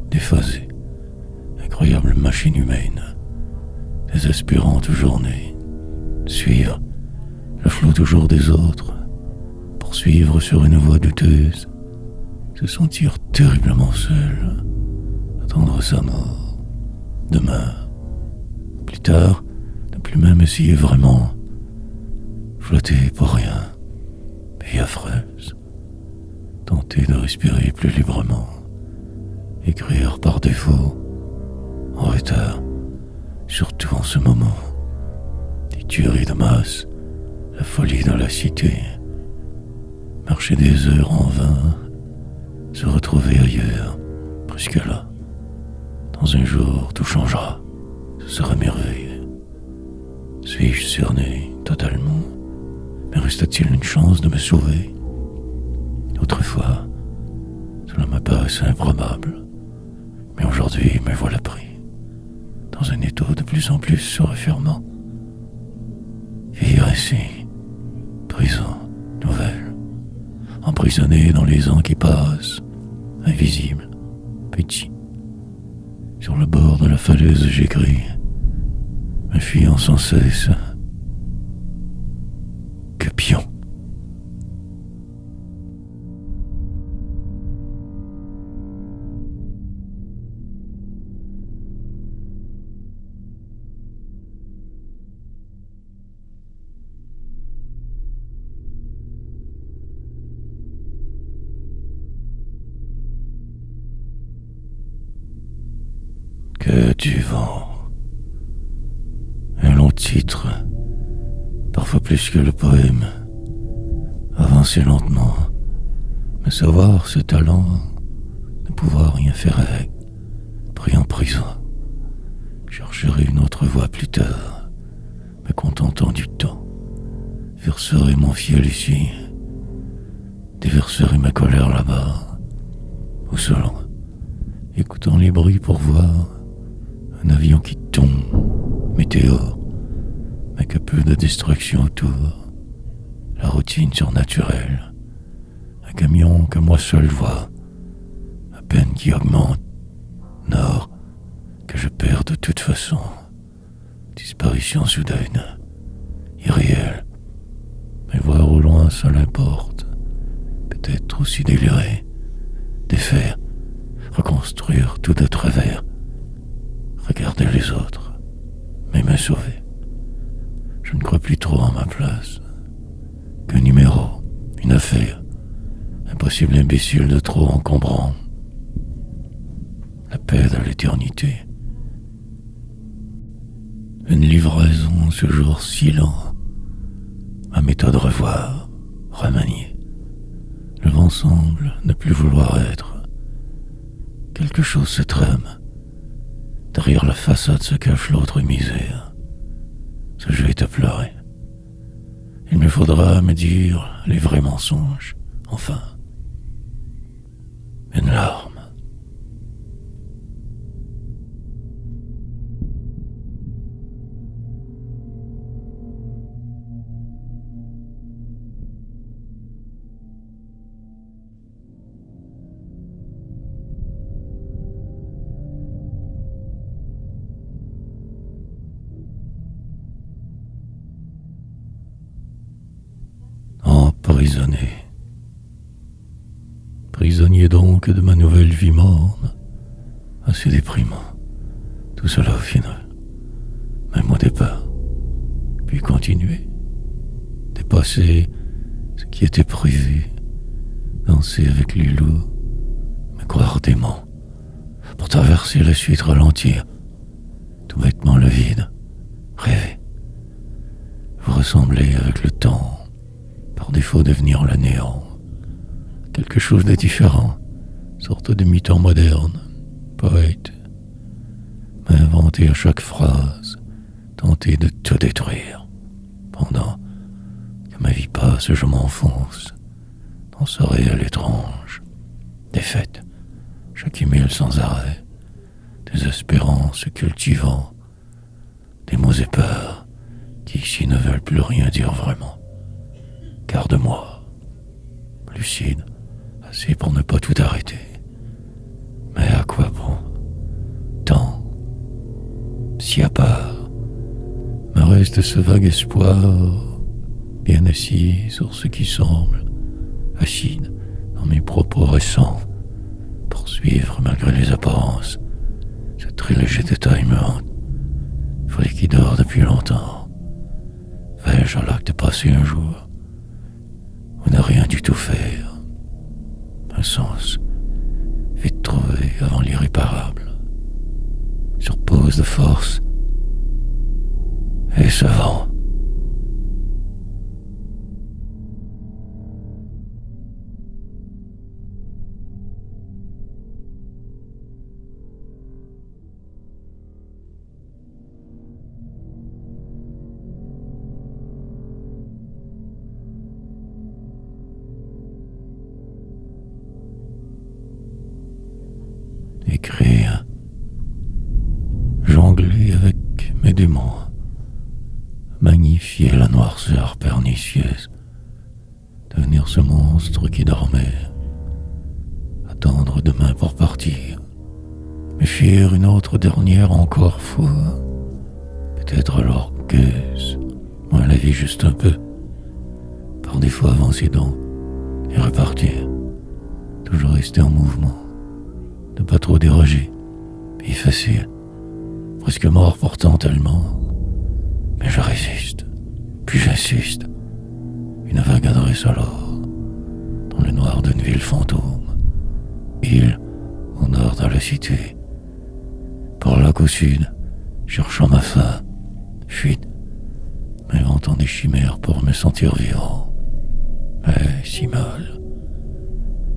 déphasé. Incroyable machine humaine, désespérante journée, suivre le flot toujours des autres, poursuivre sur une voie douteuse, se sentir terriblement seul, attendre sa mort, demain, plus tard, ne plus même essayer vraiment, flotter pour rien, vie affreuse, tenter de respirer plus librement, écrire par défaut, en retard, surtout en ce moment, des tueries de masse, la folie dans la cité, marcher des heures en vain, se retrouver ailleurs, presque là. Dans un jour, tout changera, ce sera merveilleux. Suis-je cerné totalement? Mais reste-t-il une chance de me sauver? Autrefois, cela me paraissait improbable, mais aujourd'hui, me voilà pris, dans un étau de plus en plus se refermant. Vivre ici, prison, nouvelle, emprisonné dans les ans qui passent, invisible, petit. Sur le bord de la falaise j'écris, me fuyant sans cesse. Que pion! du vent. Un long titre, parfois plus que le poème. Avancer lentement, mais savoir ce talent, ne pouvoir rien faire avec, pris en prison. Chercherai une autre voie plus tard, me contentant du temps. Verserai mon fiel ici, déverserai ma colère là-bas, ou selon, écoutant les bruits pour voir un avion qui tombe, météore, mais que peu de destruction autour. La routine surnaturelle, un camion que moi seul vois, à peine qui augmente, nord, que je perds de toute façon. Disparition soudaine, irréelle, mais voir au loin ça l'importe, peut-être aussi délirer, défaire, reconstruire tout de travers, regarder les autres, mais me sauver. Je ne crois plus trop en ma place. Qu'un numéro, une affaire, un possible imbécile de trop encombrant. La paix de l'éternité. Une livraison ce jour si lent. Ma méthode revoir, remanier. Le vent semble ne plus vouloir être. Quelque chose se trame. Derrière la façade se cache l'autre misère. Ce je vais te pleurer. Il me faudra me dire les vrais mensonges, enfin. Une larme. Prisonnier. Prisonnier donc de ma nouvelle vie morne. Assez déprimant. Tout cela au final. Même au départ. Puis continuer. Dépasser ce qui était prévu. Danser avec les loups. Me croire dément. Pour traverser la suite ralentir. Tout bêtement le vide. Rêver. Vous ressemblez avec le temps. Par défaut devenir le néant. Quelque chose de différent, sorte de mi-temps moderne, poète, m'inventer à chaque phrase, tenter de tout détruire. Pendant que ma vie passe, je m'enfonce dans ce réel étrange. Défaite, j'accumule sans arrêt, des espérances cultivant, des mots et peurs qui ici ne veulent plus rien dire vraiment. Garde-moi, lucide, assez pour ne pas tout arrêter. Mais à quoi bon? Tant, si à part, me reste ce vague espoir, bien assis sur ce qui semble acide dans mes propos récents, poursuivre malgré les apparences, ce trilogie de taille me hante, folie qui dort depuis longtemps. Vais-je à l'acte passer un jour? Ou ne rien du tout faire. Un sens, vite trouvé avant l'irréparable. Sur pause de force. Et ce vent. Écrire, jongler avec mes démons, magnifier la noirceur pernicieuse, devenir ce monstre qui dormait, attendre demain pour partir, me fuir une autre dernière encore fois, peut-être l'orgueuse, moins la vie juste un peu, par défaut avancer donc, et repartir, toujours rester en mouvement. Ne pas trop déroger, puis facile, presque mort pourtant tellement, mais je résiste, puis j'insiste, une vague adresse alors, dans le noir d'une ville fantôme, île au nord de la cité, par là qu'au sud, cherchant ma fin, fuite, m'inventant des chimères pour me sentir vivant. Mais si mal,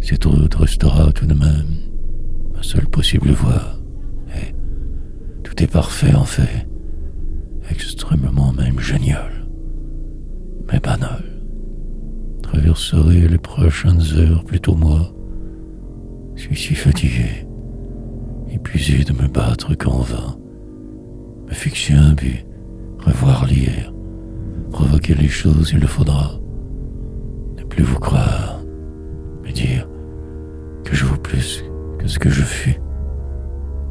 cette route restera tout de même ma seule possible voie. Et tout est parfait en fait, extrêmement même génial, mais banal. Traverserai les prochaines heures plutôt moi. Je suis si fatigué, épuisé de me battre qu'en vain. Me fixer un but, revoir l'hier, provoquer les choses il le faudra. Ne plus vous croire, me dire que je vaux plus que ce que je fus.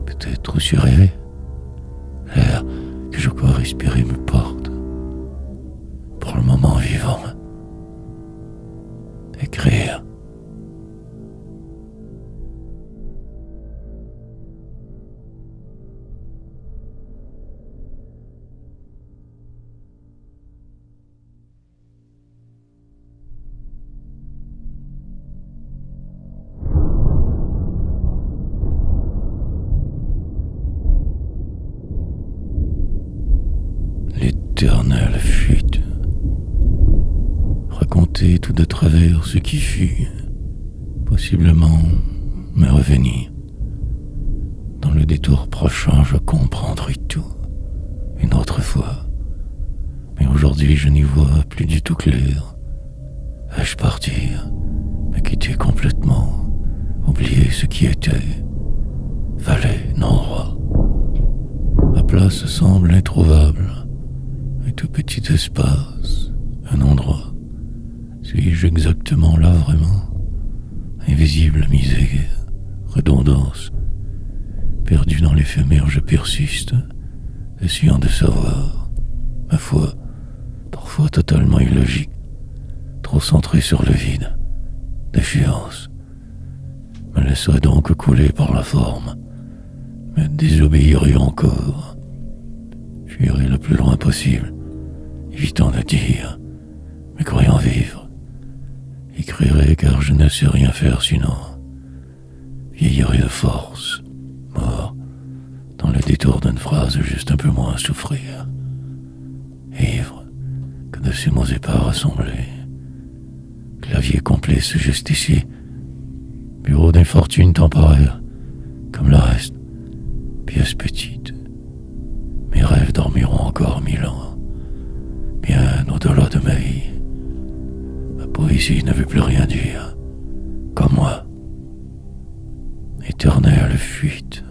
Peut-être aussi rêver. L'air que je crois respirer me porte. Pour le moment vivant. Écrire. L'éternelle fuite. Raconter tout de travers ce qui fut, possiblement me revenir. Dans le détour prochain, je comprendrai tout, une autre fois. Mais aujourd'hui, je n'y vois plus du tout clair. Vais-je partir, me quitter complètement, oublier ce qui était, valet, non roi? Ma place semble introuvable. Un tout petit espace, un endroit. Suis-je exactement là vraiment? Invisible misère, redondance. Perdu dans l'éphémère, je persiste, essayant de savoir. Ma foi, parfois totalement illogique, trop centré sur le vide. Défiance. Me laisserai donc couler par la forme, me désobéirai encore. Fuirai le plus loin possible, évitant de dire, mais croyant vivre. Écrirai car je ne sais rien faire sinon. Vieillirai de force, mort, dans le détour d'une phrase juste un peu moins souffrir. Ivre, que de ces mots épars rassemblés. Clavier complice juste ici. Bureau d'infortune temporaire, comme le reste. Pièce petite. Mes rêves dormiront encore 1000 ans, bien au-delà de ma vie. Ma poésie ne veut plus rien dire, comme moi. Éternelle fuite.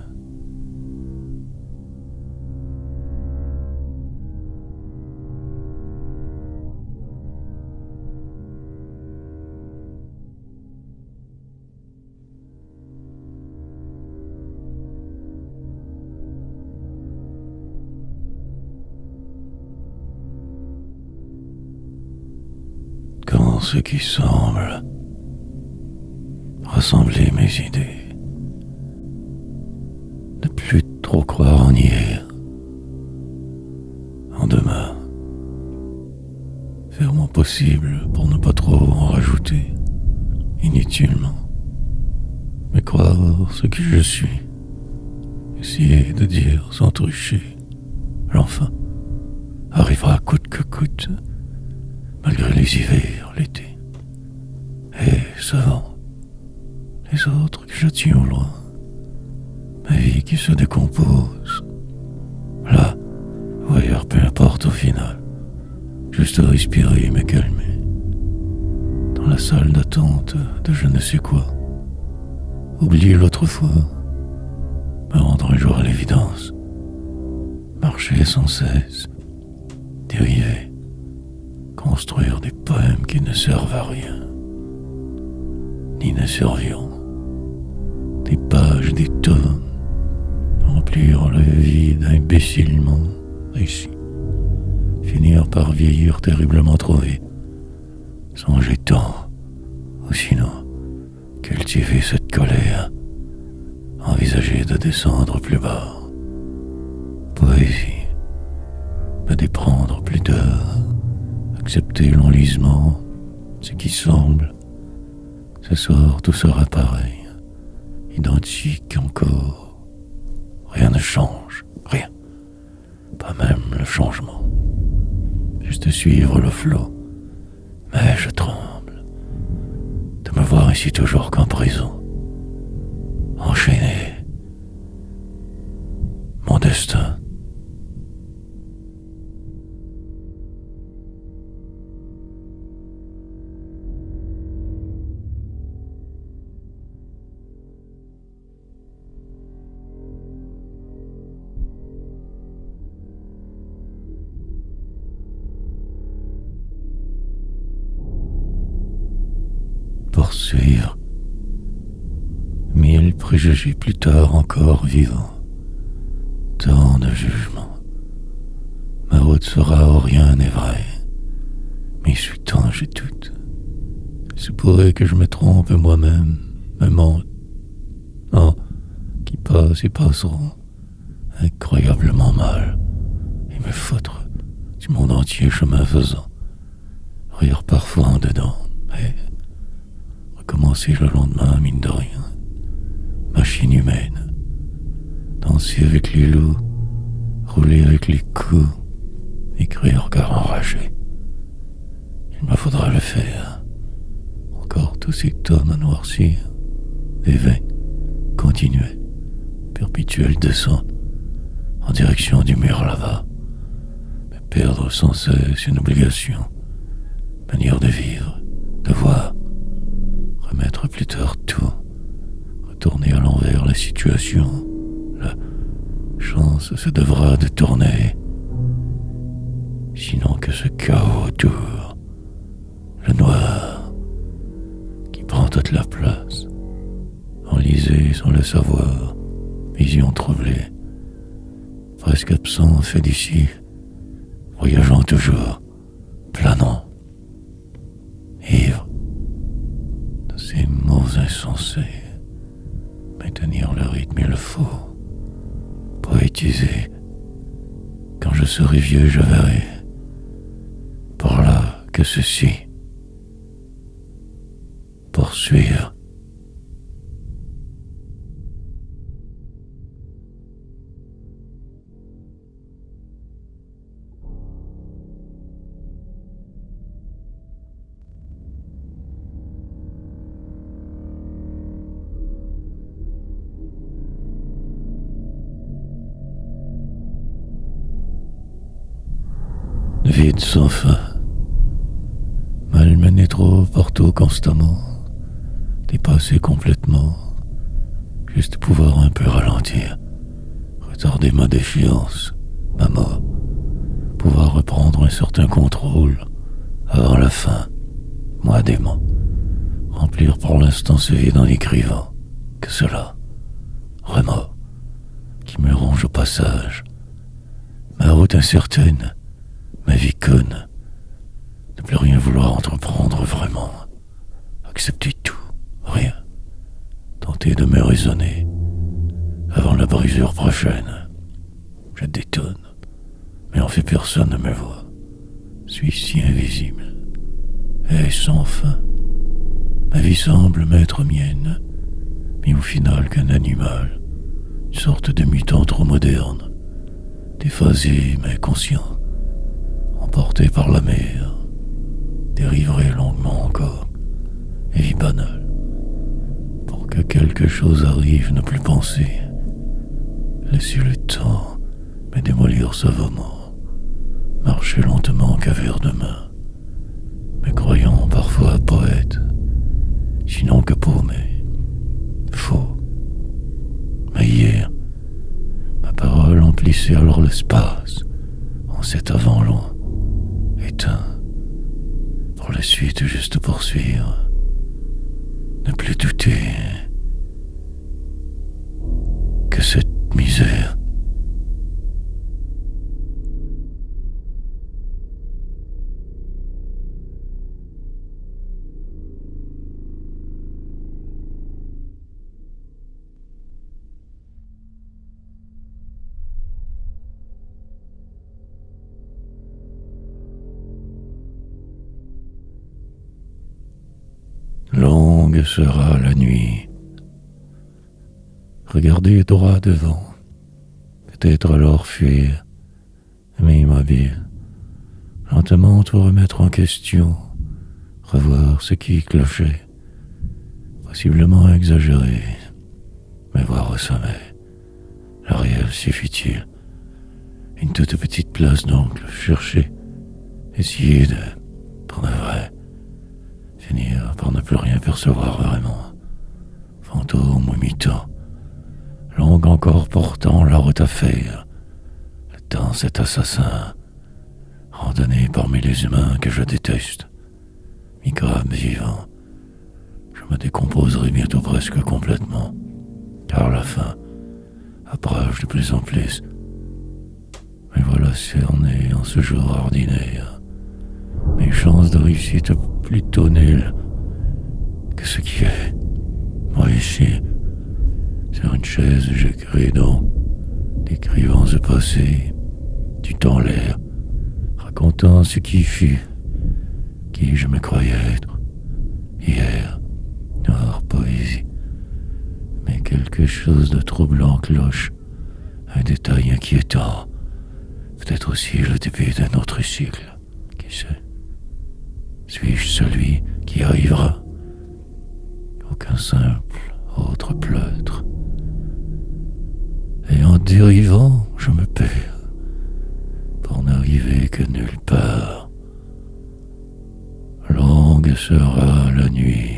Quand ce qui semble rassembler mes idées, ne plus trop croire en hier, en demain, faire mon possible pour ne pas trop en rajouter, inutilement, mais croire ce que je suis, essayer de dire sans tricher, l'enfin arrivera coûte que coûte, malgré les hivers, l'été, et ce vent, les autres que je tiens au loin, ma vie qui se décompose, là ou ailleurs, peu importe au final, juste respirer et me calmer, dans la salle d'attente de je ne sais quoi, oublier l'autre fois, me rendre un jour à l'évidence, marcher sans cesse, dériver, construire des poèmes qui ne servent à rien, ni ne serviront, des pages, des tomes, remplir le vide imbécilement réussi, finir par vieillir terriblement trop vite, songer tant, ou sinon cultiver cette colère, envisager de descendre plus bas, poésie, me déprendre plus d'heures, accepter l'enlisement, ce qui semble. Ce soir, tout sera pareil, identique encore. Rien ne change. rien, pas même le changement. Juste suivre le flot. Mais je tremble de me voir ici toujours qu'en prison, enchaîné. Mon destin. Poursuivre. 1000 préjugés plus tard encore vivant. Tant de jugements. Ma route sera où rien n'est vrai. Mais je suis tant, j'ai doute. Il se pourrait que je me trompe moi-même, me mente. Oh, qui passent et passeront incroyablement mal. Et me foutre du monde entier chemin faisant. Rire parfois en dedans, mais recommencer le lendemain, mine de rien. Machine humaine. Danser avec les loups, rouler avec les coups, écrire car enragé. Il me faudra le faire. Encore tous ces tomes à noircir, des veines continuelles, perpétuelle descente en direction du mur là-bas, mais perdre sans cesse une obligation, manière de vivre, de voir, remettre plus tard tout, retourner à l'envers la situation. La chance se devra de tourner, sinon que ce chaos autour, le noir, qui prend toute la place, enlisé sans le savoir, vision troublée, presque absent fait d'ici, voyageant toujours, planant, ivre de ces mots insensés, maintenir le rythme il le faut, poétiser. Quand je serai vieux, je verrai par là que ceci poursuivre. Vide sans fin, malmené trop partout constamment, dépassé complètement, juste pouvoir un peu ralentir, retarder ma déchéance, ma mort, pouvoir reprendre un certain contrôle avant la fin, moi démon, remplir pour l'instant ce vide en écrivant que cela, remords, qui me ronge au passage, ma route incertaine, ma vie conne, ne plus rien vouloir entreprendre vraiment, accepter tout, rien, tenter de me raisonner, avant la brisure prochaine, je détonne, mais en fait personne ne me voit, suis si invisible, et sans fin, ma vie semble m'être mienne, mais au final qu'un animal, une sorte de mutant trop moderne, déphasé mais conscient, emporté par la mer, dériverai longuement encore, et vie banale, pour que quelque chose arrive, ne plus penser, laisser le temps me démolir savamment, marcher lentement qu'à verre de main, me croyant parfois poète, sinon que paumé, faux. Mais hier, ma parole emplissait alors l'espace, en cet avant long, éteint, pour la suite juste poursuivre, ne plus douter que cette misère. Longue sera la nuit. Regardez droit devant, peut-être alors fuir, mais immobile, lentement tout remettre en question, revoir ce qui clochait, possiblement exagéré, mais voir au sommet. L'arrière suffit-il? Une toute petite place donc, chercher, essayer de, pour de vrai, finir par ne plus rien percevoir vraiment. Fantôme ou mytho, longue encore portant la route à faire, le temps cet assassin, randonné parmi les humains que je déteste, microbe vivant, je me décomposerai bientôt presque complètement, car la fin approche de plus en plus. Mais voilà cerné en ce jour ordinaire, mes chances de réussite plutôt nulles que ce qui est. Moi ici, sur une chaise, j'écris donc, décrivant ce passé, du temps l'air, racontant ce qui fut, qui je me croyais être, hier, hors poésie. Mais quelque chose de troublant cloche, un détail inquiétant, peut-être aussi le début d'un autre cycle, qui sait? Suis-je celui qui arrivera? Aucun simple autre pleutre. Et en dérivant, je me perds, pour n'arriver que nulle part. Longue sera la nuit.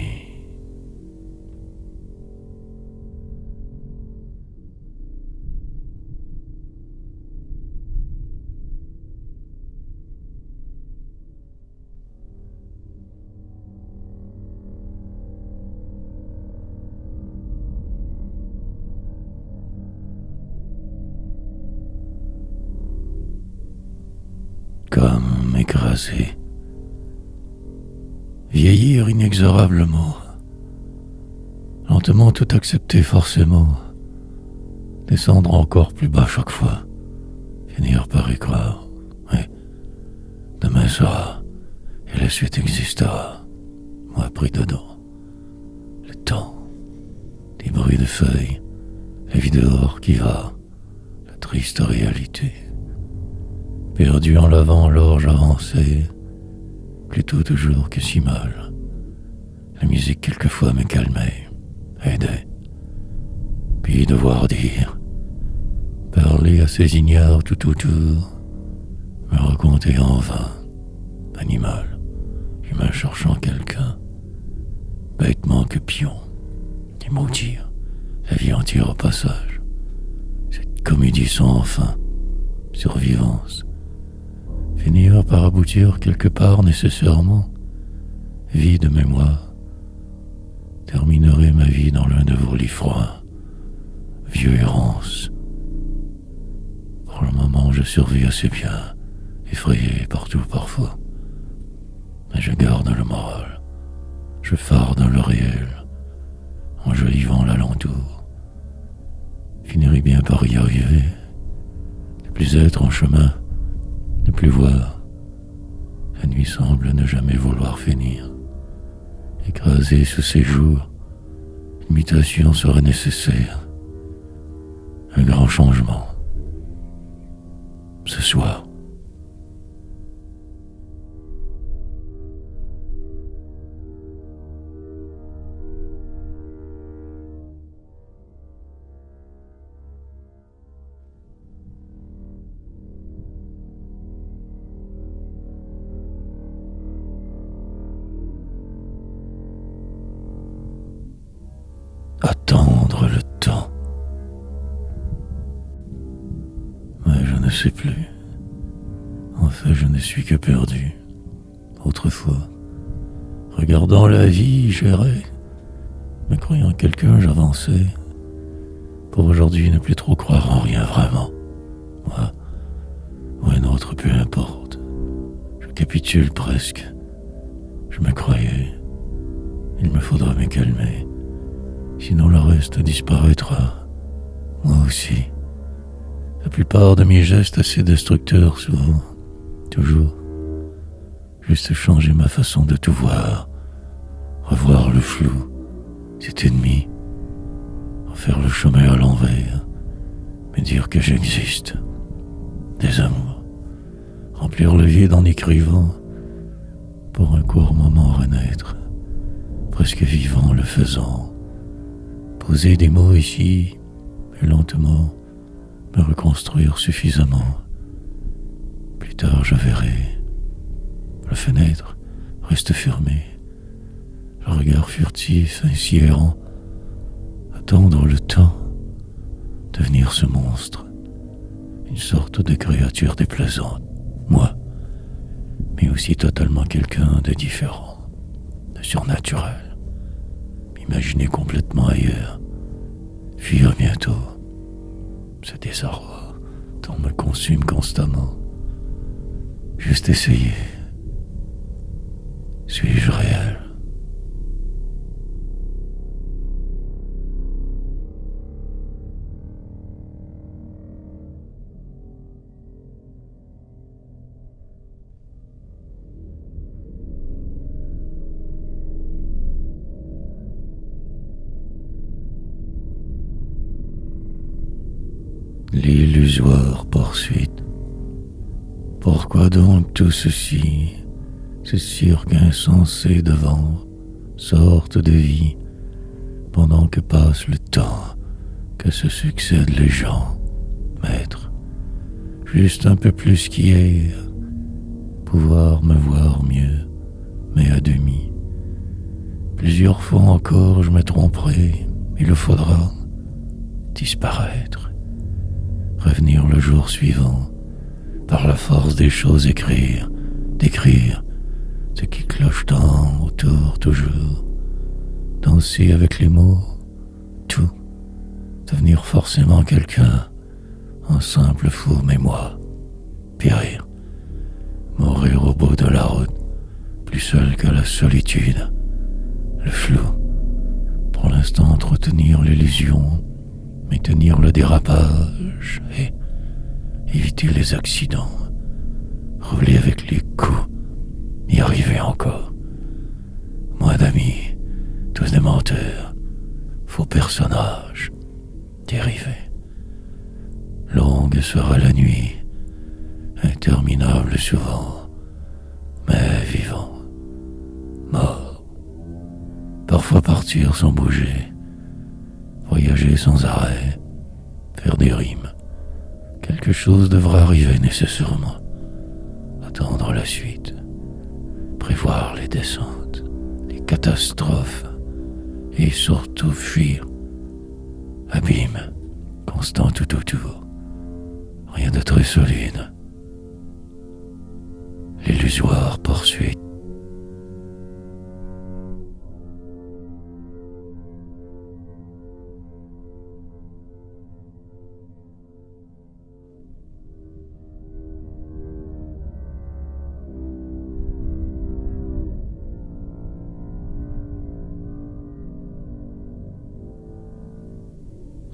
Comme écrasé, vieillir inexorablement, lentement tout accepter forcément, descendre encore plus bas chaque fois, finir par y croire, oui, demain sera, et la suite existera, moi pris dedans, le temps, des bruits de feuilles, la vie dehors qui va, la triste réalité. Perdu en l'avant, alors j'avançais, plutôt toujours que si mal. La musique quelquefois me calmait, aidait. Puis devoir dire, parler à ces ignares tout autour, me raconter en vain, animal, humain cherchant quelqu'un, bêtement que pion, et maudire la vie entière au passage. Cette comédie sans fin, survivance, finir par aboutir quelque part nécessairement, vie de mémoire, terminerai ma vie dans l'un de vos lits froids, vieux errance. Pour le moment, je survis assez bien, effrayé partout parfois, mais je garde le moral, je farde le réel, enjolivant l'alentour, finirai bien par y arriver, ne plus être en chemin, ne plus voir. La nuit semble ne jamais vouloir finir. Écrasé sous ses jours, une mutation serait nécessaire. Un grand changement. Ce soir. Attendre le temps. Mais je ne sais plus. En fait, je ne suis que perdu. Autrefois, regardant la vie, j'errais, me croyant quelqu'un, j'avançais. Pour aujourd'hui, ne plus trop croire en rien vraiment. Moi, ou un autre, peu importe. Je capitule presque. Je me croyais. Il me faudra me calmer. Sinon le reste disparaîtra. Moi aussi. La plupart de mes gestes assez destructeurs, souvent, toujours. Juste changer ma façon de tout voir. Revoir le flou, cet ennemi. Refaire le chemin à l'envers. me dire que j'existe. Des amours, remplir le vide en écrivant, pour un court moment renaître, presque vivant le faisant, poser des mots ici, et lentement me reconstruire suffisamment. Plus tard je verrai. La fenêtre reste fermée, le regard furtif ainsi errant, attendre le temps, devenir ce monstre, une sorte de créature déplaisante, moi, mais aussi totalement quelqu'un de différent, de surnaturel, m'imaginer complètement ailleurs, fuir bientôt, ce désarroi dont me consume constamment, juste essayer. Suis-je réel? L'illusoire poursuite. Pourquoi donc tout ceci, ce cirque insensé devant, sorte de vie, pendant que passe le temps, que se succèdent les gens, maître, juste un peu plus qu'hier, pouvoir me voir mieux, mais à demi. Plusieurs fois encore je me tromperai, il le faudra, disparaître, revenir le jour suivant, par la force des choses écrire, d'écrire, ce qui cloche tant autour toujours, danser avec les mots, tout, devenir forcément quelqu'un, un simple fou, mais moi, périr, mourir au bout de la route, plus seul que la solitude, le flou, pour l'instant entretenir l'illusion, maintenir le dérapage et éviter les accidents, rouler avec les coups, y arriver encore. Moins d'amis, tous des menteurs, faux personnages, dérivés. Longue sera la nuit, interminable souvent, mais vivant, mort. Parfois partir sans bouger, voyager sans arrêt, faire des rimes. Quelque chose devra arriver nécessairement. Attendre la suite, prévoir les descentes, les catastrophes, et surtout fuir. Abîme, constant tout autour. Rien de très solide. L'illusoire poursuite.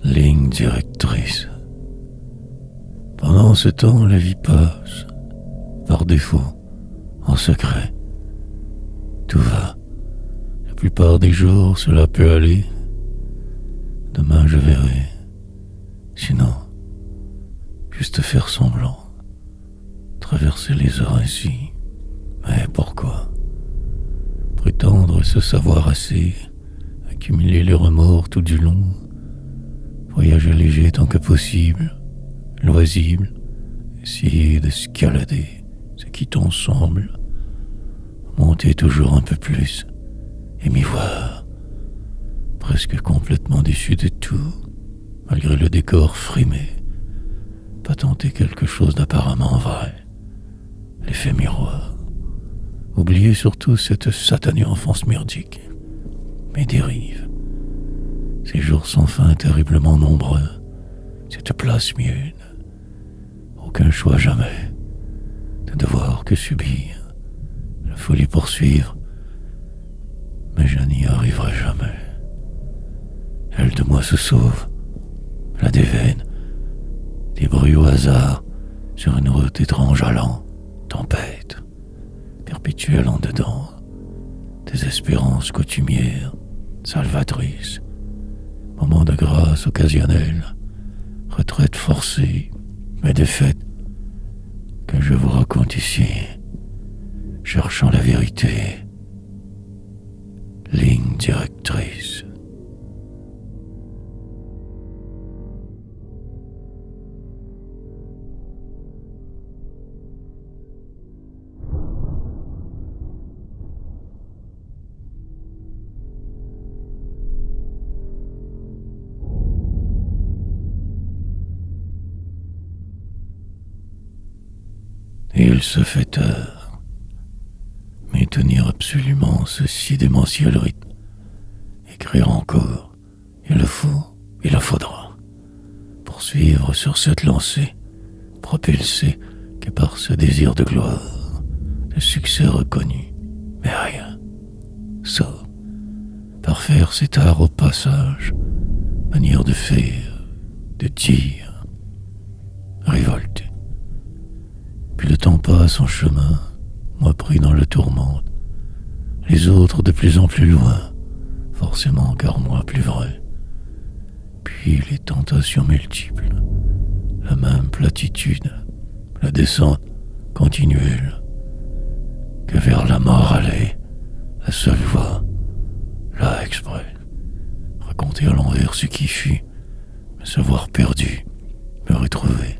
Ligne directrice. Pendant ce temps, la vie passe, par défaut, en secret. Tout va. La plupart des jours, cela peut aller. Demain, je verrai. Sinon, juste faire semblant. Traverser les heures ainsi. Mais pourquoi? Prétendre se savoir assez, accumuler les remords tout du long. Voyager léger tant que possible, loisible, essayer d'escalader ce qui t'en semble, monter toujours un peu plus et m'y voir, presque complètement déçu de tout, malgré le décor frimé, pas tenter quelque chose d'apparemment vrai, l'effet miroir, oublier surtout cette satanée enfance merdique, mes dérives. Ces jours sans fin terriblement nombreux, cette place mienne, aucun choix jamais, de devoir que subir, la folie poursuivre, mais je n'y arriverai jamais. Elle de moi se sauve, la déveine, des bruits au hasard, sur une route étrange allant, tempête, perpétuelle en dedans, désespérance coutumière, salvatrice, moment de grâce occasionnelle, retraite forcée, mes défaites, que je vous raconte ici, cherchant la vérité, ligne directrice. Il se fait tard, mais tenir absolument ceci démentiel rythme, écrire encore, il le faut, il le faudra, poursuivre sur cette lancée, propulsé que par ce désir de gloire, de succès reconnu, mais rien, ça, par faire cet art au passage, manière de faire, de dire, révolter. Puis le temps passe en chemin, moi pris dans le tourment, les autres de plus en plus loin, forcément car moi plus vrai. Puis les tentations multiples, la même platitude, la descente continuelle, que vers la mort allait, la seule voie, là exprès, raconter à l'envers ce qui fut, me savoir perdu, me retrouver.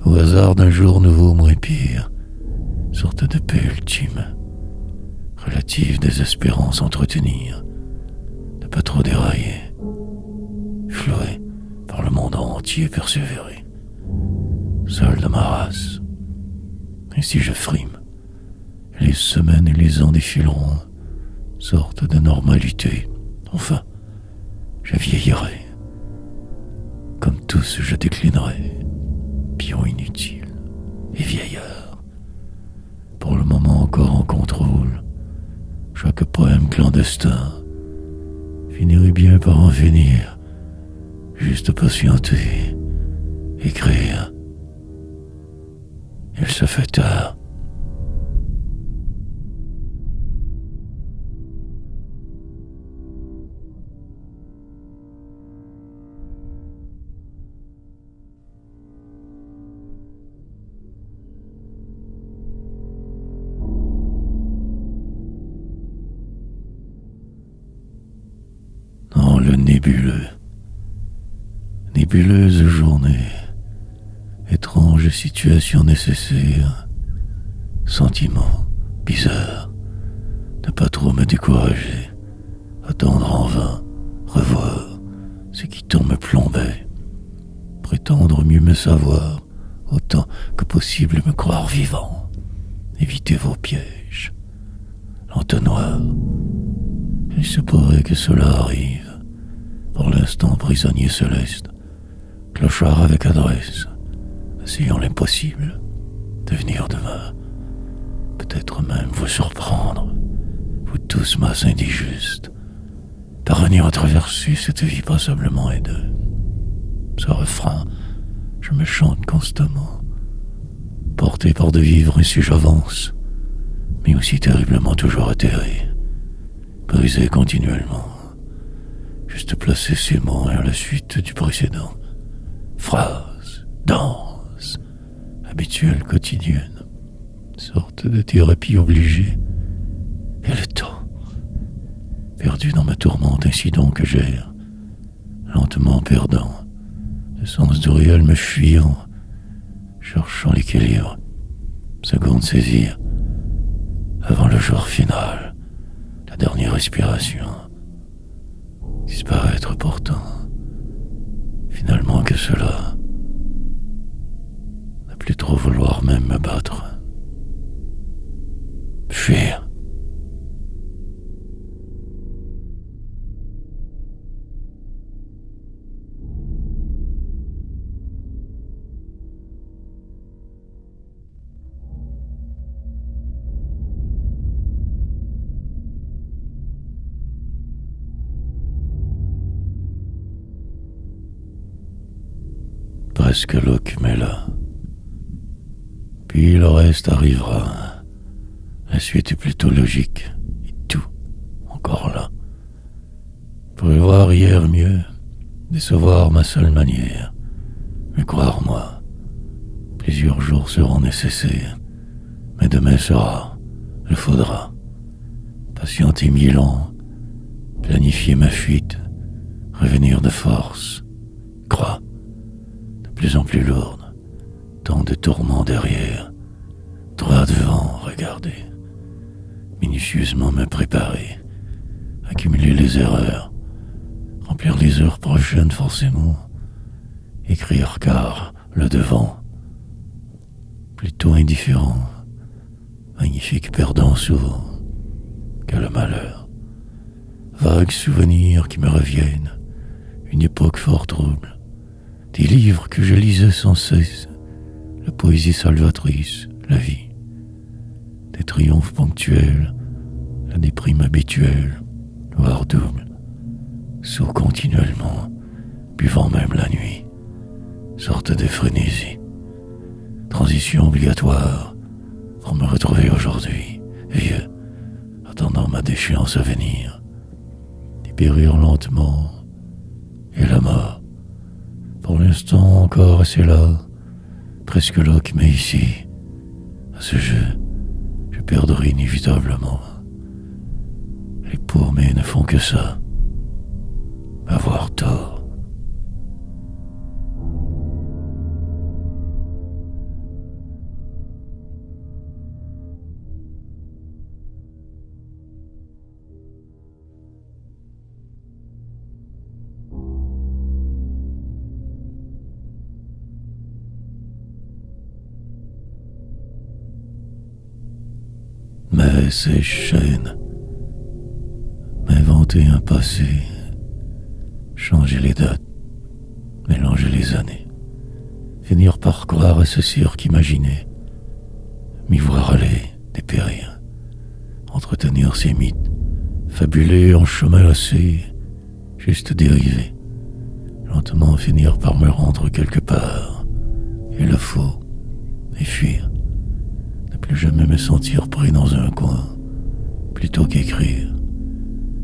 Au hasard d'un jour nouveau moins pire, sorte de paix ultime, relative désespérance entretenir, ne pas trop dérailler, floué par le monde entier persévérer, seul de ma race. Et si je frime, les semaines et les ans défileront, sorte de normalité, enfin, je vieillirai, comme tous je déclinerai, pion inutile et vieillard, pour le moment encore en contrôle, chaque poème clandestin finirait bien par en finir, juste patienter, écrire. Il se fait tard. Dans le nébuleux, nébuleuse journée, étrange situation nécessaire, sentiment bizarre, ne pas trop me décourager, attendre en vain, revoir ce qui tant me plombait, prétendre mieux me savoir, autant que possible me croire vivant, éviter vos pièges, l'entonnoir. Il se pourrait que cela arrive, pour l'instant prisonnier céleste, clochard avec adresse, essayant l'impossible, devenir demain, peut-être même vous surprendre, vous tous masse indigustes, parvenir à traverser cette vie passablement haineuse. Ce refrain, je me chante constamment, porté par de vivre ainsi j'avance, mais aussi terriblement toujours atterré, brisé continuellement, juste placer ces mots à la suite du précédent, phrase, danse, habituelle quotidienne, sorte de thérapie obligée, et le temps, perdu dans ma tourmente ainsi donc que j'erre, lentement perdant, le sens du réel me fuyant, cherchant l'équilibre, seconde saisir, avant le jour final, la dernière respiration, disparaître pourtant, finalement que cela, ne plus trop vouloir même me battre, fuir. Presque l'oc mais là. Puis le reste arrivera. La suite est plutôt logique. Et tout, encore là. Prévoir hier mieux, décevoir ma seule manière. Mais croire-moi, plusieurs jours seront nécessaires, mais demain sera, il faudra. Patienter 1000 ans, planifier ma fuite, revenir de force, croix, de plus en plus lourde, tant de tourments derrière, droit devant, regarder, minutieusement me préparer, accumuler les erreurs, remplir les heures prochaines forcément, écrire car le devant, plutôt indifférent, magnifique perdant souvent, que le malheur. Vagues souvenirs qui me reviennent, une époque fort trouble, des livres que je lisais sans cesse, la poésie salvatrice, la vie, des triomphes ponctuels, la déprime habituelle, voire double, saut continuellement, buvant même la nuit, sorte de frénésie, transition obligatoire pour me retrouver aujourd'hui, vieux, attendant ma déchéance à venir, dépérir lentement, et la mort, pour l'instant encore assez là, presque là qui m'est ici, à ce jeu, je perdrai inévitablement. Les paumés ne font que ça, avoir tort. Mais ces chaînes, m'inventer un passé, changer les dates, mélanger les années, finir par croire à ce cirque imaginé, m'y voir aller, dépérir, entretenir ces mythes, fabuler en chemin lassé, juste dériver, lentement finir par me rendre quelque part, et le faux, et fuir, ne plus jamais me sentir pris dans un coin, plutôt qu'écrire,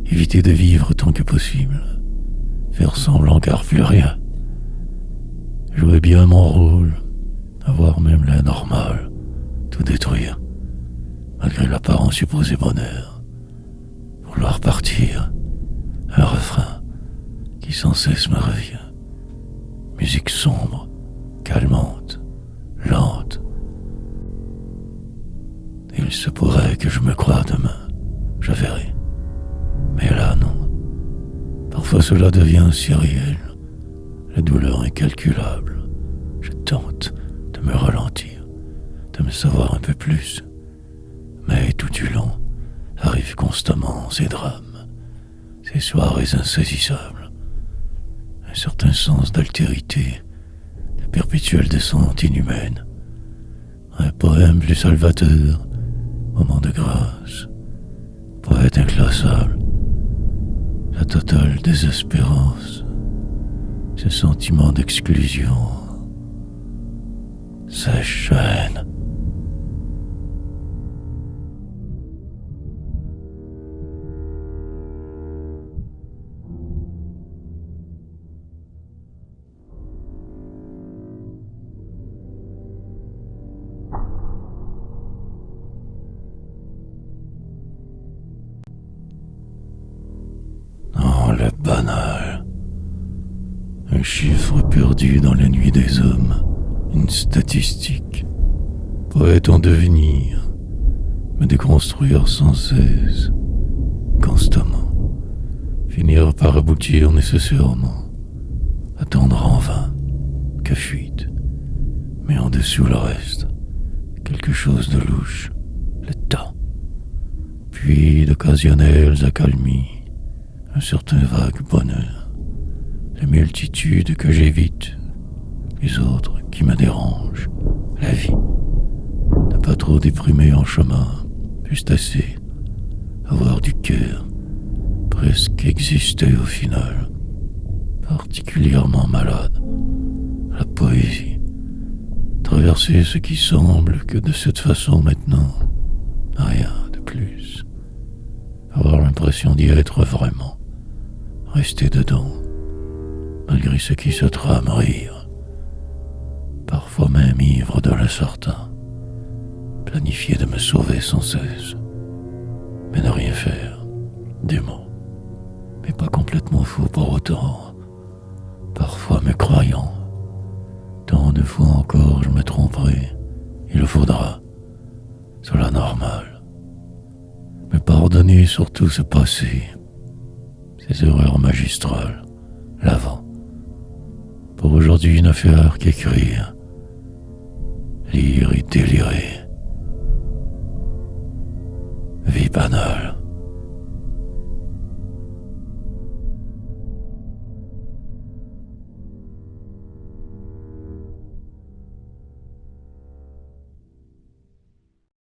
éviter de vivre tant que possible, faire semblant car plus rien, jouer bien mon rôle, avoir même l'air normal, tout détruire, malgré l'apparent supposé bonheur, vouloir partir, un refrain qui sans cesse me revient, musique sombre, calmante, lente. Il se pourrait que je me croie demain, je verrai. Mais là, non. Parfois cela devient si réel, la douleur incalculable. Je tente de me ralentir, de me savoir un peu plus. Mais tout du long, arrivent constamment ces drames, ces soirées insaisissables. Un certain sens d'altérité, de perpétuelle descente inhumaine. Un poème plus salvateur, moment de grâce, poète inclassable, la totale désespérance, ce sentiment d'exclusion, ces chaînes. Le banal, un chiffre perdu dans la nuit des hommes, une statistique, poète en devenir, me déconstruire sans cesse, constamment, finir par aboutir nécessairement, attendre en vain, que fuite, mais en dessous le reste, quelque chose de louche, le temps, puis d'occasionnelles accalmies, un certain vague bonheur, les multitudes que j'évite, les autres qui me dérangent, la vie, ne pas trop déprimer en chemin, juste assez, avoir du cœur, presque exister au final, particulièrement malade, la poésie, traverser ce qui semble que de cette façon maintenant, rien de plus, avoir l'impression d'y être vraiment, rester dedans, malgré ce qui se trame, rire, parfois même ivre de l'incertain, planifier de me sauver sans cesse, mais ne rien faire, dément, mais pas complètement fou pour autant, parfois me croyant, tant de fois encore je me tromperai, il faudra, cela normal, me pardonner sur tout ce passé, ces erreurs magistrales, l'avant. Pour aujourd'hui ne faire qu'écrire, lire et délirer. Vie banale.